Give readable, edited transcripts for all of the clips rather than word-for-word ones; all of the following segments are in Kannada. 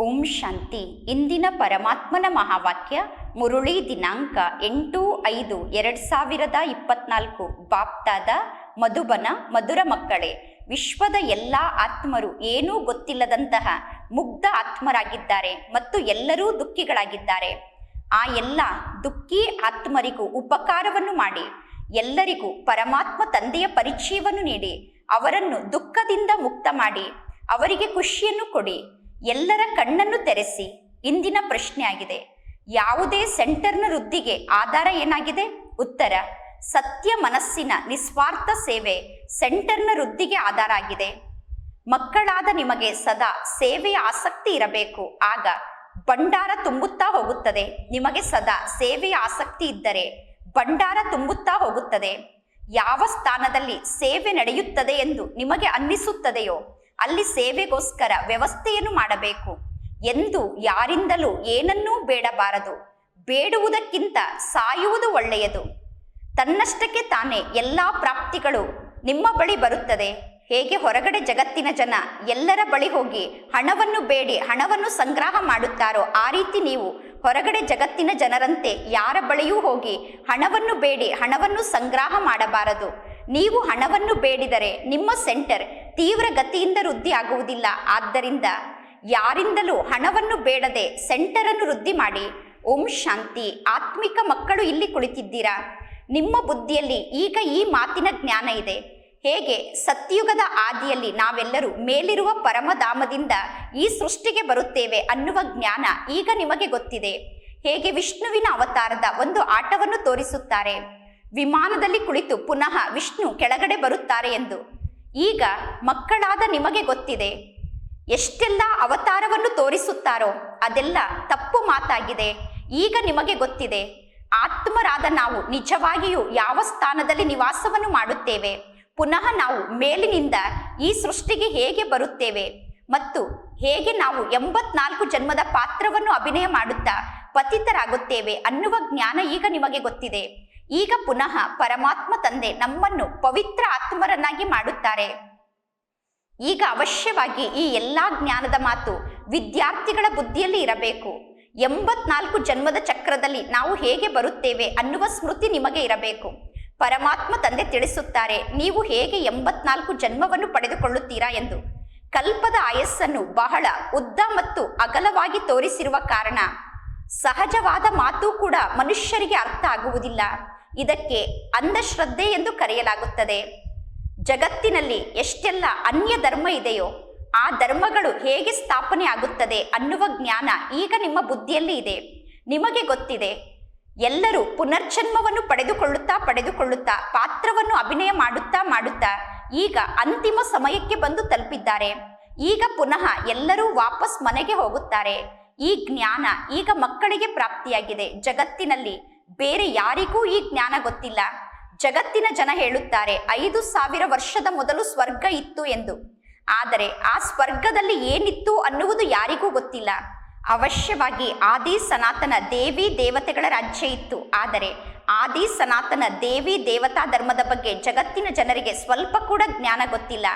ಓಂ ಶಾಂತಿ. ಇಂದಿನ ಪರಮಾತ್ಮನ ಮಹಾವಾಕ್ಯ ಮುರುಳಿ ದಿನಾಂಕ 8/5/2024. ಬಾಪ್ತಾದ ಮಧುಬನ. ಮಧುರ ಮಕ್ಕಳೇ, ವಿಶ್ವದ ಎಲ್ಲ ಆತ್ಮರು ಏನೂ ಗೊತ್ತಿಲ್ಲದಂತಹ ಮುಗ್ಧ ಆತ್ಮರಾಗಿದ್ದಾರೆ ಮತ್ತು ಎಲ್ಲರೂ ದುಃಖಿಗಳಾಗಿದ್ದಾರೆ. ಆ ಎಲ್ಲ ದುಃಖಿ ಆತ್ಮರಿಗೂ ಉಪಕಾರವನ್ನು ಮಾಡಿ, ಎಲ್ಲರಿಗೂ ಪರಮಾತ್ಮ ತಂದೆಯ ಪರಿಚಯವನ್ನು ನೀಡಿ, ಅವರನ್ನು ದುಃಖದಿಂದ ಮುಕ್ತ ಮಾಡಿ, ಅವರಿಗೆ ಖುಷಿಯನ್ನು ಕೊಡಿ, ಎಲ್ಲರ ಕಣ್ಣನ್ನು ತೆರೆಸಿ. ಇಂದಿನ ಪ್ರಶ್ನೆ ಆಗಿದೆ, ಯಾವುದೇ ಸೆಂಟರ್ನ ವೃದ್ಧಿಗೆ ಆಧಾರ ಏನಾಗಿದೆ? ಉತ್ತರ: ಸತ್ಯ ಮನಸ್ಸಿನ ನಿಸ್ವಾರ್ಥ ಸೇವೆ ಸೆಂಟರ್ನ ವೃದ್ಧಿಗೆ ಆಧಾರ ಆಗಿದೆ. ಮಕ್ಕಳಾದ ನಿಮಗೆ ಸದಾ ಸೇವೆಯ ಆಸಕ್ತಿ ಇರಬೇಕು, ಆಗ ಭಂಡಾರ ತುಂಬುತ್ತಾ ಹೋಗುತ್ತದೆ. ನಿಮಗೆ ಸದಾ ಸೇವೆಯ ಆಸಕ್ತಿ ಇದ್ದರೆ ಭಂಡಾರ ತುಂಬುತ್ತಾ ಹೋಗುತ್ತದೆ. ಯಾವ ಸ್ಥಾನದಲ್ಲಿ ಸೇವೆ ನಡೆಯುತ್ತದೆ ಎಂದು ನಿಮಗೆ ಅನ್ನಿಸುತ್ತದೆಯೋ ಅಲ್ಲಿ ಸೇವೆಗೋಸ್ಕರ ವ್ಯವಸ್ಥೆಯನ್ನು ಮಾಡಬೇಕು ಎಂದು ಯಾರಿಂದಲೂ ಏನನ್ನೂ ಬೇಡಬಾರದು. ಬೇಡುವುದಕ್ಕಿಂತ ಸಾಯುವುದು ಒಳ್ಳೆಯದು. ತನ್ನಷ್ಟಕ್ಕೆ ತಾನೇ ಎಲ್ಲ ಪ್ರಾಪ್ತಿಗಳು ನಿಮ್ಮ ಬಳಿ ಬರುತ್ತದೆ. ಹೇಗೆ ಹೊರಗಡೆ ಜಗತ್ತಿನ ಜನ ಎಲ್ಲರ ಬಳಿ ಹೋಗಿ ಹಣವನ್ನು ಬೇಡಿ ಹಣವನ್ನು ಸಂಗ್ರಹ ಮಾಡುತ್ತಾರೋ, ಆ ರೀತಿ ನೀವು ಹೊರಗಡೆ ಜಗತ್ತಿನ ಜನರಂತೆ ಯಾರ ಬಳಿಯೂ ಹೋಗಿ ಹಣವನ್ನು ಬೇಡಿ ಹಣವನ್ನು ಸಂಗ್ರಹ ಮಾಡಬಾರದು. ನೀವು ಹಣವನ್ನು ಬೇಡಿದರೆ ನಿಮ್ಮ ಸೆಂಟರ್ ತೀವ್ರ ಗತಿಯಿಂದ ವೃದ್ಧಿ ಆಗುವುದಿಲ್ಲ. ಆದ್ದರಿಂದ ಯಾರಿಂದಲೂ ಹಣವನ್ನು ಬೇಡದೆ ಸೆಂಟರನ್ನು ವೃದ್ಧಿ ಮಾಡಿ. ಓಂ ಶಾಂತಿ. ಆತ್ಮಿಕ ಮಕ್ಕಳು ಇಲ್ಲಿ ಕುಳಿತಿದ್ದೀರಾ. ನಿಮ್ಮ ಬುದ್ಧಿಯಲ್ಲಿ ಈಗ ಈ ಮಾತಿನ ಜ್ಞಾನ ಇದೆ. ಹೇಗೆ ಸತ್ಯುಗದ ಆದಿಯಲ್ಲಿ ನಾವೆಲ್ಲರೂ ಮೇಲಿರುವ ಪರಮಧಾಮದಿಂದ ಈ ಸೃಷ್ಟಿಗೆ ಬರುತ್ತೇವೆ ಅನ್ನುವ ಜ್ಞಾನ ಈಗ ನಿಮಗೆ ಗೊತ್ತಿದೆ. ಹೇಗೆ ವಿಷ್ಣುವಿನ ಅವತಾರದ ಒಂದು ಆಟವನ್ನು ತೋರಿಸುತ್ತಾರೆ, ವಿಮಾನದಲ್ಲಿ ಕುಳಿತು ಪುನಃ ವಿಷ್ಣು ಕೆಳಗಡೆ ಬರುತ್ತಾರೆ ಎಂದು. ಈಗ ಮಕ್ಕಳಾದ ನಿಮಗೆ ಗೊತ್ತಿದೆ, ಎಷ್ಟೆಲ್ಲ ಅವತಾರವನ್ನು ತೋರಿಸುತ್ತಾರೋ ಅದೆಲ್ಲ ತಪ್ಪು ಮಾತಾಗಿದೆ. ಈಗ ನಿಮಗೆ ಗೊತ್ತಿದೆ, ಆತ್ಮರಾದ ನಾವು ನಿಜವಾಗಿಯೂ ಯಾವ ಸ್ಥಾನದಲ್ಲಿ ನಿವಾಸವನ್ನು ಮಾಡುತ್ತೇವೆ, ಪುನಃ ನಾವು ಮೇಲಿನಿಂದ ಈ ಸೃಷ್ಟಿಗೆ ಹೇಗೆ ಬರುತ್ತೇವೆ ಮತ್ತು ಹೇಗೆ ನಾವು 84 ಜನ್ಮದ ಪಾತ್ರವನ್ನು ಅಭಿನಯ ಮಾಡುತ್ತಾ ಪತಿತರಾಗುತ್ತೇವೆ ಅನ್ನುವ ಜ್ಞಾನ ಈಗ ನಿಮಗೆ ಗೊತ್ತಿದೆ. ಈಗ ಪುನಃ ಪರಮಾತ್ಮ ತಂದೆ ನಮ್ಮನ್ನು ಪವಿತ್ರ ಆತ್ಮರನ್ನಾಗಿ ಮಾಡುತ್ತಾರೆ. ಈಗ ಅವಶ್ಯವಾಗಿ ಈ ಎಲ್ಲಾ ಜ್ಞಾನದ ಮಾತು ವಿದ್ಯಾರ್ಥಿಗಳ ಬುದ್ಧಿಯಲ್ಲಿ ಇರಬೇಕು. 84 ಜನ್ಮದ ಚಕ್ರದಲ್ಲಿ ನಾವು ಹೇಗೆ ಬರುತ್ತೇವೆ ಅನ್ನುವ ಸ್ಮೃತಿ ನಿಮಗೆ ಇರಬೇಕು. ಪರಮಾತ್ಮ ತಂದೆ ತಿಳಿಸುತ್ತಾರೆ, ನೀವು ಹೇಗೆ 84 ಜನ್ಮವನ್ನು ಪಡೆದುಕೊಳ್ಳುತ್ತೀರಾ ಎಂದು. ಕಲ್ಪದ ಆಯಸ್ಸನ್ನು ಬಹಳ ಉದ್ದ ಮತ್ತು ಅಗಲವಾಗಿ ತೋರಿಸಿರುವ ಕಾರಣ ಸಹಜವಾದ ಮಾತು ಕೂಡ ಮನುಷ್ಯರಿಗೆ ಅರ್ಥ ಆಗುವುದಿಲ್ಲ. ಇದಕ್ಕೆ ಅಂಧಶ್ರದ್ಧೆ ಎಂದು ಕರೆಯಲಾಗುತ್ತದೆ. ಜಗತ್ತಿನಲ್ಲಿ ಎಷ್ಟೆಲ್ಲ ಅನ್ಯ ಧರ್ಮ ಇದೆಯೋ ಆ ಧರ್ಮಗಳು ಹೇಗೆ ಸ್ಥಾಪನೆ ಆಗುತ್ತದೆ ಅನ್ನುವ ಜ್ಞಾನ ಈಗ ನಿಮ್ಮ ಬುದ್ಧಿಯಲ್ಲಿ ಇದೆ. ನಿಮಗೆ ಗೊತ್ತಿದೆ, ಎಲ್ಲರೂ ಪುನರ್ಜನ್ಮವನ್ನು ಪಡೆದುಕೊಳ್ಳುತ್ತಾ ಪಾತ್ರವನ್ನು ಅಭಿನಯ ಮಾಡುತ್ತಾ ಈಗ ಅಂತಿಮ ಸಮಯಕ್ಕೆ ಬಂದು ತಲುಪಿದ್ದಾರೆ. ಈಗ ಪುನಃ ಎಲ್ಲರೂ ವಾಪಸ್ ಮನೆಗೆ ಹೋಗುತ್ತಾರೆ. ಈ ಜ್ಞಾನ ಈಗ ಮಕ್ಕಳಿಗೆ ಪ್ರಾಪ್ತಿಯಾಗಿದೆ. ಜಗತ್ತಿನಲ್ಲಿ ಬೇರೆ ಯಾರಿಗೂ ಈ ಜ್ಞಾನ ಗೊತ್ತಿಲ್ಲ. ಜಗತ್ತಿನ ಜನ ಹೇಳುತ್ತಾರೆ 5000 ವರ್ಷದ ಮೊದಲು ಸ್ವರ್ಗ ಇತ್ತು ಎಂದು. ಆದರೆ ಆ ಸ್ವರ್ಗದಲ್ಲಿ ಏನಿತ್ತು ಅನ್ನುವುದು ಯಾರಿಗೂ ಗೊತ್ತಿಲ್ಲ. ಅವಶ್ಯವಾಗಿ ಆದಿ ಸನಾತನ ದೇವಿ ದೇವತೆಗಳ ರಾಜ್ಯ ಇತ್ತು. ಆದರೆ ಆದಿ ಸನಾತನ ದೇವಿ ದೇವತಾ ಧರ್ಮದ ಬಗ್ಗೆ ಜಗತ್ತಿನ ಜನರಿಗೆ ಸ್ವಲ್ಪ ಕೂಡ ಜ್ಞಾನ ಗೊತ್ತಿಲ್ಲ.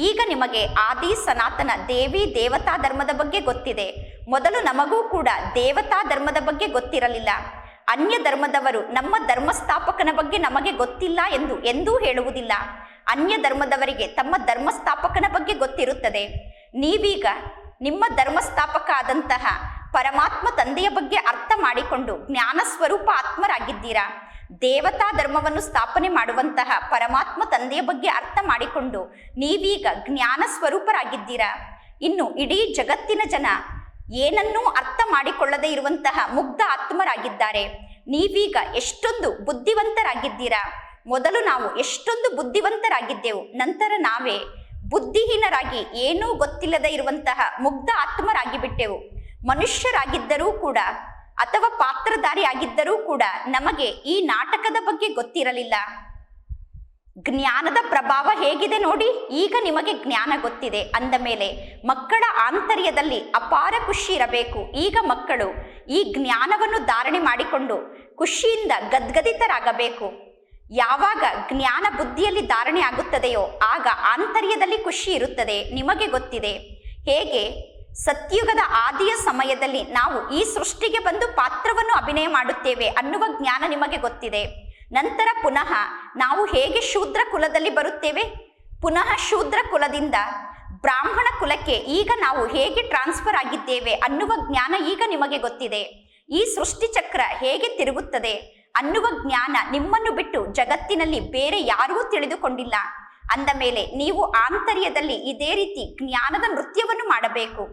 ಈಗ ನಿಮಗೆ ಆದಿ ಸನಾತನ ದೇವಿ ದೇವತಾ ಧರ್ಮದ ಬಗ್ಗೆ ಗೊತ್ತಿದೆ. ಮೊದಲು ನಮಗೂ ಕೂಡ ದೇವತಾ ಧರ್ಮದ ಬಗ್ಗೆ ಗೊತ್ತಿರಲಿಲ್ಲ. ಅನ್ಯ ಧರ್ಮದವರು ನಮ್ಮ ಧರ್ಮಸ್ಥಾಪಕನ ಬಗ್ಗೆ ನಮಗೆ ಗೊತ್ತಿಲ್ಲ ಎಂದು ಎಂದೂ ಹೇಳುವುದಿಲ್ಲ. ಅನ್ಯ ಧರ್ಮದವರಿಗೆ ತಮ್ಮ ಧರ್ಮಸ್ಥಾಪಕನ ಬಗ್ಗೆ ಗೊತ್ತಿರುತ್ತದೆ. ನೀವೀಗ ನಿಮ್ಮ ಧರ್ಮಸ್ಥಾಪಕ ಆದಂತಹ ಪರಮಾತ್ಮ ತಂದೆಯ ಬಗ್ಗೆ ಅರ್ಥ ಮಾಡಿಕೊಂಡು ಜ್ಞಾನ ಸ್ವರೂಪ ಆತ್ಮರಾಗಿದ್ದೀರಾ. ದೇವತಾ ಧರ್ಮವನ್ನು ಸ್ಥಾಪನೆ ಮಾಡುವಂತಹ ಪರಮಾತ್ಮ ತಂದೆಯ ಬಗ್ಗೆ ಅರ್ಥ ಮಾಡಿಕೊಂಡು ನೀವೀಗ ಜ್ಞಾನ ಸ್ವರೂಪರಾಗಿದ್ದೀರಾ. ಇನ್ನು ಇಡೀ ಜಗತ್ತಿನ ಜನ ಏನನ್ನೂ ಅರ್ಥ ಮಾಡಿಕೊಳ್ಳದೆ ಇರುವಂತಹ ಮುಗ್ಧ ಆತ್ಮರಾಗಿದ್ದಾರೆ. ನೀವೀಗ ಎಷ್ಟೊಂದು ಬುದ್ಧಿವಂತರಾಗಿದ್ದೀರಾ. ಮೊದಲು ನಾವು ಎಷ್ಟೊಂದು ಬುದ್ಧಿವಂತರಾಗಿದ್ದೆವು, ನಂತರ ನಾವೇ ಬುದ್ಧಿಹೀನರಾಗಿ ಏನೂ ಗೊತ್ತಿಲ್ಲದೆ ಇರುವಂತಹ ಮುಗ್ಧ ಆತ್ಮರಾಗಿ ಬಿಟ್ಟೆವು. ಮನುಷ್ಯರಾಗಿದ್ದರೂ ಕೂಡ ಅಥವಾ ಪಾತ್ರಧಾರಿ ಆಗಿದ್ದರೂ ಕೂಡ ನಮಗೆ ಈ ನಾಟಕದ ಬಗ್ಗೆ ಗೊತ್ತಿರಲಿಲ್ಲ. ಜ್ಞಾನದ ಪ್ರಭಾವ ಹೇಗಿದೆ ನೋಡಿ. ಈಗ ನಿಮಗೆ ಜ್ಞಾನ ಗೊತ್ತಿದೆ ಅಂದ ಮೇಲೆ ಮಕ್ಕಳ ಆಂತರ್ಯದಲ್ಲಿ ಅಪಾರ ಖುಷಿ ಇರಬೇಕು. ಈಗ ಮಕ್ಕಳು ಈ ಜ್ಞಾನವನ್ನು ಧಾರಣೆ ಮಾಡಿಕೊಂಡು ಖುಷಿಯಿಂದ ಗದ್ಗದಿತರಾಗಬೇಕು. ಯಾವಾಗ ಜ್ಞಾನ ಬುದ್ಧಿಯಲ್ಲಿ ಧಾರಣೆ ಆಗುತ್ತದೆಯೋ ಆಗ ಆಂತರ್ಯದಲ್ಲಿ ಖುಷಿ ಇರುತ್ತದೆ. ನಿಮಗೆ ಗೊತ್ತಿದೆ, ಹೇಗೆ ಸತ್ಯುಗದ ಆದಿಯ ಸಮಯದಲ್ಲಿ ನಾವು ಈ ಸೃಷ್ಟಿಗೆ ಬಂದು ಪಾತ್ರವನ್ನು ಅಭಿನಯ ಮಾಡುತ್ತೇವೆ ಅನ್ನುವ ಜ್ಞಾನ ನಿಮಗೆ ಗೊತ್ತಿದೆ. ನಂತರ ಪುನಃ ನಾವು ಹೇಗೆ ಶೂದ್ರ ಕುಲದಲ್ಲಿ ಬರುತ್ತೇವೆ, ಪುನಃ ಶೂದ್ರ ಕುಲದಿಂದ ಬ್ರಾಹ್ಮಣ ಕುಲಕ್ಕೆ ಈಗ ನಾವು ಹೇಗೆ ಟ್ರಾನ್ಸ್ಫರ್ ಆಗಿದ್ದೇವೆ ಅನ್ನುವ ಜ್ಞಾನ ಈಗ ನಿಮಗೆ ಗೊತ್ತಿದೆ. ಈ ಸೃಷ್ಟಿ ಚಕ್ರ ಹೇಗೆ ತಿರುಗುತ್ತದೆ ಅನ್ನುವ ಜ್ಞಾನ ನಿಮ್ಮನ್ನು ಬಿಟ್ಟು ಜಗತ್ತಿನಲ್ಲಿ ಬೇರೆ ಯಾರೂ ತಿಳಿದುಕೊಂಡಿಲ್ಲ. ಅಂದ ಮೇಲೆ ನೀವು ಆಂತರ್ಯದಲ್ಲಿ ಇದೇ ರೀತಿ ಜ್ಞಾನದ ನೃತ್ಯವನ್ನು ಮಾಡಬೇಕು.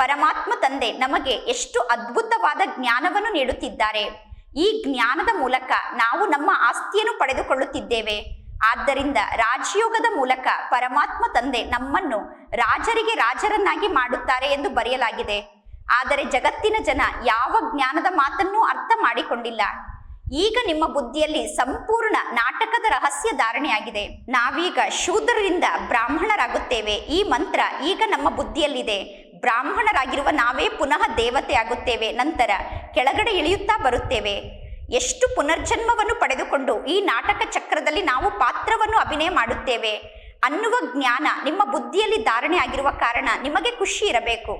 ಪರಮಾತ್ಮ ತಂದೆ ನಮಗೆ ಎಷ್ಟು ಅದ್ಭುತವಾದ ಜ್ಞಾನವನ್ನು ನೀಡುತ್ತಿದ್ದಾರೆ. ಈ ಜ್ಞಾನದ ಮೂಲಕ ನಾವು ನಮ್ಮ ಆಸ್ತಿಯನ್ನು ಪಡೆದುಕೊಳ್ಳುತ್ತಿದ್ದೇವೆ. ಆದ್ದರಿಂದ ರಾಜಯೋಗದ ಮೂಲಕ ಪರಮಾತ್ಮ ತಂದೆ ನಮ್ಮನ್ನು ರಾಜರಿಗೆ ರಾಜರನ್ನಾಗಿ ಮಾಡುತ್ತಾರೆ ಎಂದು ಬರೆಯಲಾಗಿದೆ. ಆದರೆ ಜಗತ್ತಿನ ಜನ ಯಾವ ಜ್ಞಾನದ ಮಾತನ್ನೂ ಅರ್ಥ ಮಾಡಿಕೊಂಡಿಲ್ಲ. ಈಗ ನಿಮ್ಮ ಬುದ್ಧಿಯಲ್ಲಿ ಸಂಪೂರ್ಣ ನಾಟಕದ ರಹಸ್ಯ ಧಾರಣೆಯಾಗಿದೆ. ನಾವೀಗ ಶೂದ್ರರಿಂದ ಬ್ರಾಹ್ಮಣರಾಗುತ್ತೇವೆ. ಈ ಮಂತ್ರ ಈಗ ನಮ್ಮ ಬುದ್ಧಿಯಲ್ಲಿದೆ. ಬ್ರಾಹ್ಮಣರಾಗಿರುವ ನಾವೇ ಪುನಃ ದೇವತೆ ಆಗುತ್ತೇವೆ. ನಂತರ ಕೆಳಗಡೆ ಇಳಿಯುತ್ತಾ ಬರುತ್ತೇವೆ. ಎಷ್ಟು ಪುನರ್ಜನ್ಮವನ್ನು ಪಡೆದುಕೊಂಡು ಈ ನಾಟಕ ಚಕ್ರದಲ್ಲಿ ನಾವು ಪಾತ್ರವನ್ನು ಅಭಿನಯ ಮಾಡುತ್ತೇವೆ ಅನ್ನುವ ಜ್ಞಾನ ನಿಮ್ಮ ಬುದ್ಧಿಯಲ್ಲಿ ಧಾರಣೆ ಆಗಿರುವ ಕಾರಣ ನಿಮಗೆ ಖುಷಿ ಇರಬೇಕು.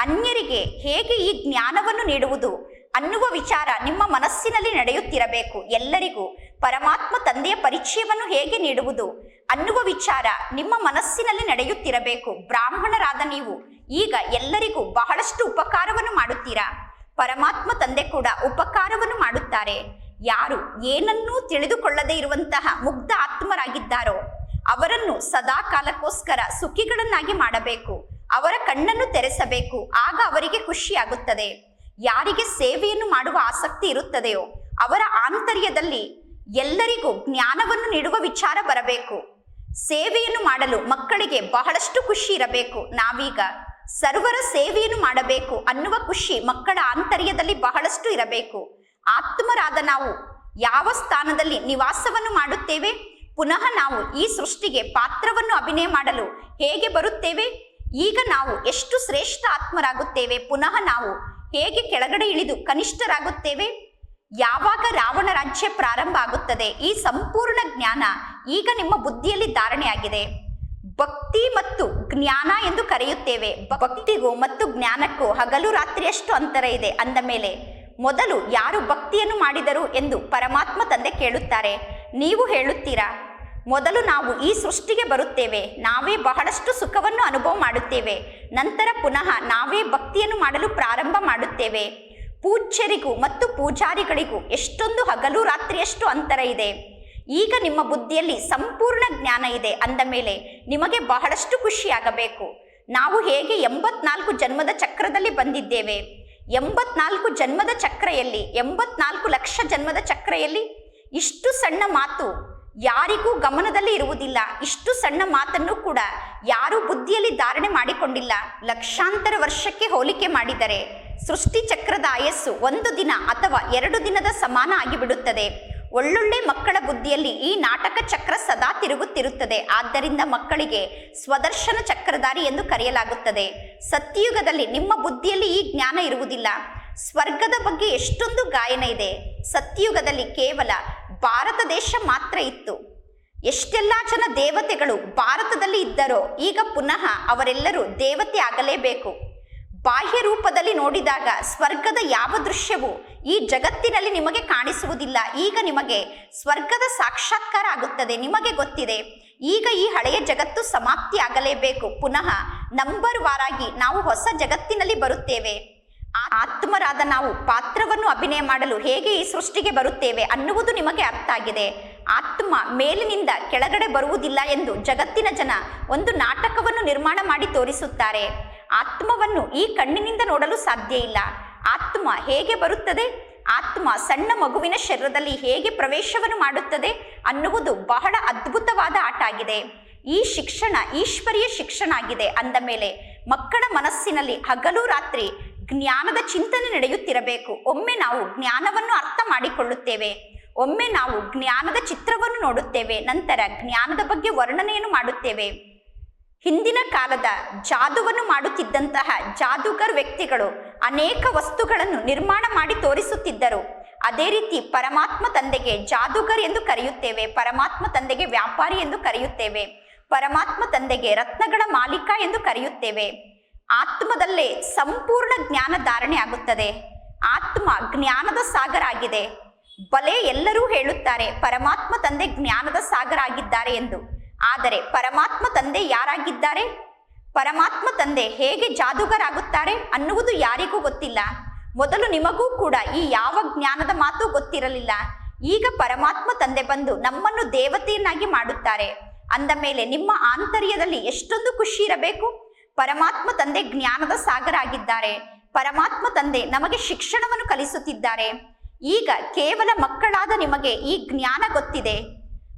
ಅನ್ಯರಿಗೆ ಹೇಗೆ ಈ ಜ್ಞಾನವನ್ನು ನೀಡುವುದು ಅನ್ನುವ ವಿಚಾರ ನಿಮ್ಮ ಮನಸ್ಸಿನಲ್ಲಿ ನಡೆಯುತ್ತಿರಬೇಕು. ಎಲ್ಲರಿಗೂ ಪರಮಾತ್ಮ ತಂದೆಯ ಪರಿಚಯವನ್ನು ಹೇಗೆ ನೀಡುವುದು ಅನ್ನುವ ವಿಚಾರ ನಿಮ್ಮ ಮನಸ್ಸಿನಲ್ಲಿ ನಡೆಯುತ್ತಿರಬೇಕು. ಬ್ರಾಹ್ಮಣರಾದ ನೀವು ಈಗ ಎಲ್ಲರಿಗೂ ಬಹಳಷ್ಟು ಉಪಕಾರವನ್ನು ಮಾಡುತ್ತೀರಾ. ಪರಮಾತ್ಮ ತಂದೆ ಕೂಡ ಉಪಕಾರವನ್ನು ಮಾಡುತ್ತಾರೆ. ಯಾರು ಏನನ್ನೂ ತಿಳಿದುಕೊಳ್ಳದೇ ಇರುವಂತಹ ಮುಗ್ಧ ಆತ್ಮರಾಗಿದ್ದಾರೋ ಅವರನ್ನು ಸದಾ ಕಾಲಕ್ಕೋಸ್ಕರ ಸುಖಿಗಳನ್ನಾಗಿ ಮಾಡಬೇಕು. ಅವರ ಕಣ್ಣನ್ನು ತೆರೆಸಬೇಕು. ಆಗ ಅವರಿಗೆ ಖುಷಿಯಾಗುತ್ತದೆ. ಯಾರಿಗೆ ಸೇವೆಯನ್ನು ಮಾಡುವ ಆಸಕ್ತಿ ಇರುತ್ತದೆಯೋ ಅವರ ಆಂತರ್ಯದಲ್ಲಿ ಎಲ್ಲರಿಗೂ ಜ್ಞಾನವನ್ನು ನೀಡುವ ವಿಚಾರ ಬರಬೇಕು. ಸೇವೆಯನ್ನು ಮಾಡಲು ಮಕ್ಕಳಿಗೆ ಬಹಳಷ್ಟು ಖುಷಿ ಇರಬೇಕು. ನಾವೀಗ ಸರ್ವರ ಸೇವೆಯನ್ನು ಮಾಡಬೇಕು ಅನ್ನುವ ಖುಷಿ ಮಕ್ಕಳ ಆಂತರ್ಯದಲ್ಲಿ ಬಹಳಷ್ಟು ಇರಬೇಕು. ಆತ್ಮರಾದ ನಾವು ಯಾವ ಸ್ಥಾನದಲ್ಲಿ ನಿವಾಸವನ್ನು ಮಾಡುತ್ತೇವೆ, ಪುನಃ ನಾವು ಈ ಸೃಷ್ಟಿಗೆ ಪಾತ್ರವನ್ನು ಅಭಿನಯ ಮಾಡಲು ಹೇಗೆ ಬರುತ್ತೇವೆ, ಈಗ ನಾವು ಎಷ್ಟು ಶ್ರೇಷ್ಠ ಆತ್ಮರಾಗುತ್ತೇವೆ, ಪುನಃ ನಾವು ಹೇಗೆ ಕೆಳಗಡೆ ಇಳಿದು ಕನಿಷ್ಠರಾಗುತ್ತೇವೆ, ಯಾವಾಗ ರಾವಣ ರಾಜ್ಯ ಪ್ರಾರಂಭ ಆಗುತ್ತದೆ, ಈ ಸಂಪೂರ್ಣ ಜ್ಞಾನ ಈಗ ನಿಮ್ಮ ಬುದ್ಧಿಯಲ್ಲಿ ಧಾರಣೆಯಾಗಿದೆ. ಭಕ್ತಿ ಮತ್ತು ಜ್ಞಾನ ಎಂದು ಕರೆಯುತ್ತೇವೆ. ಭಕ್ತಿಗೂ ಮತ್ತು ಜ್ಞಾನಕ್ಕೂ ಹಗಲು ರಾತ್ರಿಯಷ್ಟು ಅಂತರ ಇದೆ. ಅಂದ ಮೇಲೆ ಮೊದಲು ಯಾರು ಭಕ್ತಿಯನ್ನು ಮಾಡಿದರು ಎಂದು ಪರಮಾತ್ಮ ತಂದೆ ಕೇಳುತ್ತಾರೆ. ನೀವು ಹೇಳುತ್ತೀರಾ, ಮೊದಲು ನಾವು ಈ ಸೃಷ್ಟಿಗೆ ಬರುತ್ತೇವೆ, ನಾವೇ ಬಹಳಷ್ಟು ಸುಖವನ್ನು ಅನುಭವ ಮಾಡುತ್ತೇವೆ, ನಂತರ ಪುನಃ ನಾವೇ ಭಕ್ತಿಯನ್ನು ಮಾಡಲು ಪ್ರಾರಂಭ ಮಾಡುತ್ತೇವೆ. ಪೂಜ್ಯರಿಗೂ ಮತ್ತು ಪೂಜಾರಿಗಳಿಗೂ ಎಷ್ಟೊಂದು ಹಗಲು ರಾತ್ರಿಯಷ್ಟು ಅಂತರ ಇದೆ. ಈಗ ನಿಮ್ಮ ಬುದ್ಧಿಯಲ್ಲಿ ಸಂಪೂರ್ಣ ಜ್ಞಾನ ಇದೆ. ಅಂದ ಮೇಲೆ ನಿಮಗೆ ಬಹಳಷ್ಟು ಖುಷಿಯಾಗಬೇಕು. ನಾವು ಹೇಗೆ 84 ಜನ್ಮದ ಚಕ್ರದಲ್ಲಿ ಬಂದಿದ್ದೇವೆ, 84 ಜನ್ಮದ ಚಕ್ರೆಯಲ್ಲಿ 84 ಲಕ್ಷ ಜನ್ಮದ ಚಕ್ರೆಯಲ್ಲಿ ಇಷ್ಟು ಸಣ್ಣ ಮಾತು ಯಾರಿಗೂ ಗಮನದಲ್ಲಿ ಇರುವುದಿಲ್ಲ. ಇಷ್ಟು ಸಣ್ಣ ಮಾತನ್ನು ಕೂಡ ಯಾರೂ ಬುದ್ಧಿಯಲ್ಲಿ ಧಾರಣೆ ಮಾಡಿಕೊಂಡಿಲ್ಲ. ಲಕ್ಷಾಂತರ ವರ್ಷಕ್ಕೆ ಹೋಲಿಕೆ ಮಾಡಿದರೆ ಸೃಷ್ಟಿ ಚಕ್ರದ ಆಯಸ್ಸು 1 ದಿನ ಅಥವಾ 2 ದಿನದ ಸಮಾನ ಆಗಿಬಿಡುತ್ತದೆ. ಒಳ್ಳೊಳ್ಳೆ ಮಕ್ಕಳ ಬುದ್ಧಿಯಲ್ಲಿ ಈ ನಾಟಕ ಚಕ್ರ ಸದಾ ತಿರುಗುತ್ತಿರುತ್ತದೆ. ಆದ್ದರಿಂದ ಮಕ್ಕಳಿಗೆ ಸ್ವದರ್ಶನ ಚಕ್ರಧಾರಿ ಎಂದು ಕರೆಯಲಾಗುತ್ತದೆ. ಸತ್ಯಯುಗದಲ್ಲಿ ನಿಮ್ಮ ಬುದ್ಧಿಯಲ್ಲಿ ಈ ಜ್ಞಾನ ಇರುವುದಿಲ್ಲ. ಸ್ವರ್ಗದ ಬಗ್ಗೆ ಎಷ್ಟೊಂದು ಗಾಯನ ಇದೆ. ಸತ್ಯಯುಗದಲ್ಲಿ ಕೇವಲ ಭಾರತ ದೇಶ ಮಾತ್ರ ಇತ್ತು. ಎಷ್ಟೆಲ್ಲ ಜನ ದೇವತೆಗಳು ಭಾರತದಲ್ಲಿ ಇದ್ದರೋ ಈಗ ಪುನಃ ಅವರೆಲ್ಲರೂ ದೇವತೆ ಆಗಲೇಬೇಕು. ಬಾಹ್ಯ ರೂಪದಲ್ಲಿ ನೋಡಿದಾಗ ಸ್ವರ್ಗದ ಯಾವ ದೃಶ್ಯವೂ ಈ ಜಗತ್ತಿನಲ್ಲಿ ನಿಮಗೆ ಕಾಣಿಸುವುದಿಲ್ಲ. ಈಗ ನಿಮಗೆ ಸ್ವರ್ಗದ ಸಾಕ್ಷಾತ್ಕಾರ ಆಗುತ್ತದೆ. ನಿಮಗೆ ಗೊತ್ತಿದೆ, ಈಗ ಈ ಹಳೆಯ ಜಗತ್ತು ಸಮಾಪ್ತಿ ಆಗಲೇಬೇಕು. ಪುನಃ ನಂಬರ್ ವಾರಾಗಿ ನಾವು ಹೊಸ ಜಗತ್ತಿನಲ್ಲಿ ಬರುತ್ತೇವೆ. ಆತ್ಮರಾದ ನಾವು ಪಾತ್ರವನ್ನು ಅಭಿನಯ ಮಾಡಲು ಹೇಗೆ ಈ ಸೃಷ್ಟಿಗೆ ಬರುತ್ತೇವೆ ಅನ್ನುವುದು ನಿಮಗೆ ಅರ್ಥ ಆಗಿದೆ. ಆತ್ಮ ಮೇಲಿನಿಂದ ಕೆಳಗಡೆ ಬರುವುದಿಲ್ಲ ಎಂದು ಜಗತ್ತಿನ ಜನ ಒಂದು ನಾಟಕವನ್ನು ನಿರ್ಮಾಣ ಮಾಡಿ ತೋರಿಸುತ್ತಾರೆ. ಆತ್ಮವನ್ನು ಈ ಕಣ್ಣಿನಿಂದ ನೋಡಲು ಸಾಧ್ಯ ಇಲ್ಲ. ಆತ್ಮ ಹೇಗೆ ಬರುತ್ತದೆ, ಆತ್ಮ ಸಣ್ಣ ಮಗುವಿನ ಶರೀರದಲ್ಲಿ ಹೇಗೆ ಪ್ರವೇಶವನ್ನು ಮಾಡುತ್ತದೆ ಅನ್ನುವುದು ಬಹಳ ಅದ್ಭುತವಾದ ಆಟ ಆಗಿದೆ. ಈ ಶಿಕ್ಷಣ ಈಶ್ವರೀಯ ಶಿಕ್ಷಣ ಆಗಿದೆ. ಅಂದ ಮೇಲೆ ಮಕ್ಕಳ ಮನಸ್ಸಿನಲ್ಲಿ ಹಗಲು ರಾತ್ರಿ ಜ್ಞಾನದ ಚಿಂತನೆ ನಡೆಯುತ್ತಿರಬೇಕು. ಒಮ್ಮೆ ನಾವು ಜ್ಞಾನವನ್ನು ಅರ್ಥ ಮಾಡಿಕೊಳ್ಳುತ್ತೇವೆ, ಒಮ್ಮೆ ನಾವು ಜ್ಞಾನದ ಚಿತ್ರವನ್ನು ನೋಡುತ್ತೇವೆ, ನಂತರ ಜ್ಞಾನದ ಬಗ್ಗೆ ವರ್ಣನೆಯನ್ನು ಮಾಡುತ್ತೇವೆ. ಹಿಂದಿನ ಕಾಲದ ಜಾದುವನ್ನು ಮಾಡುತ್ತಿದ್ದಂತಹ ಜಾದೂಗರ್ ವ್ಯಕ್ತಿಗಳು ಅನೇಕ ವಸ್ತುಗಳನ್ನು ನಿರ್ಮಾಣ ಮಾಡಿ ತೋರಿಸುತ್ತಿದ್ದರು. ಅದೇ ರೀತಿ ಪರಮಾತ್ಮ ತಂದೆಗೆ ಜಾದೂಗರ್ ಎಂದು ಕರೆಯುತ್ತೇವೆ, ಪರಮಾತ್ಮ ತಂದೆಗೆ ವ್ಯಾಪಾರಿ ಎಂದು ಕರೆಯುತ್ತೇವೆ, ಪರಮಾತ್ಮ ತಂದೆಗೆ ರತ್ನಗಳ ಮಾಲೀಕ ಎಂದು ಕರೆಯುತ್ತೇವೆ. ಆತ್ಮದಲ್ಲೇ ಸಂಪೂರ್ಣ ಜ್ಞಾನ ಧಾರಣೆ ಆಗುತ್ತದೆ. ಆತ್ಮ ಜ್ಞಾನದ ಸಾಗರ ಆಗಿದೆ. ಬಲೆ ಎಲ್ಲರೂ ಹೇಳುತ್ತಾರೆ ಪರಮಾತ್ಮ ತಂದೆ ಜ್ಞಾನದ ಸಾಗರ ಆಗಿದ್ದಾರೆ ಎಂದು. ಆದರೆ ಪರಮಾತ್ಮ ತಂದೆ ಯಾರಾಗಿದ್ದಾರೆ, ಪರಮಾತ್ಮ ತಂದೆ ಹೇಗೆ ಜಾದೂಗರಾಗುತ್ತಾರೆ ಅನ್ನುವುದು ಯಾರಿಗೂ ಗೊತ್ತಿಲ್ಲ. ಮೊದಲು ನಿಮಗೂ ಕೂಡ ಈ ಯಾವ ಜ್ಞಾನದ ಮಾತು ಗೊತ್ತಿರಲಿಲ್ಲ. ಈಗ ಪರಮಾತ್ಮ ತಂದೆ ಬಂದು ನಮ್ಮನ್ನು ದೇವತೆಯನ್ನಾಗಿ ಮಾಡುತ್ತಾರೆ. ಅಂದ ಮೇಲೆ ನಿಮ್ಮ ಆಂತರ್ಯದಲ್ಲಿ ಎಷ್ಟೊಂದು ಖುಷಿ ಇರಬೇಕು. ಪರಮಾತ್ಮ ತಂದೆ ಜ್ಞಾನದ ಸಾಗರ ಆಗಿದ್ದಾರೆ. ಪರಮಾತ್ಮ ತಂದೆ ನಮಗೆ ಶಿಕ್ಷಣವನ್ನು ಕಲಿಸುತ್ತಿದ್ದಾರೆ. ಈಗ ಕೇವಲ ಮಕ್ಕಳಾದ ನಿಮಗೆ ಈ ಜ್ಞಾನ ಗೊತ್ತಿದೆ.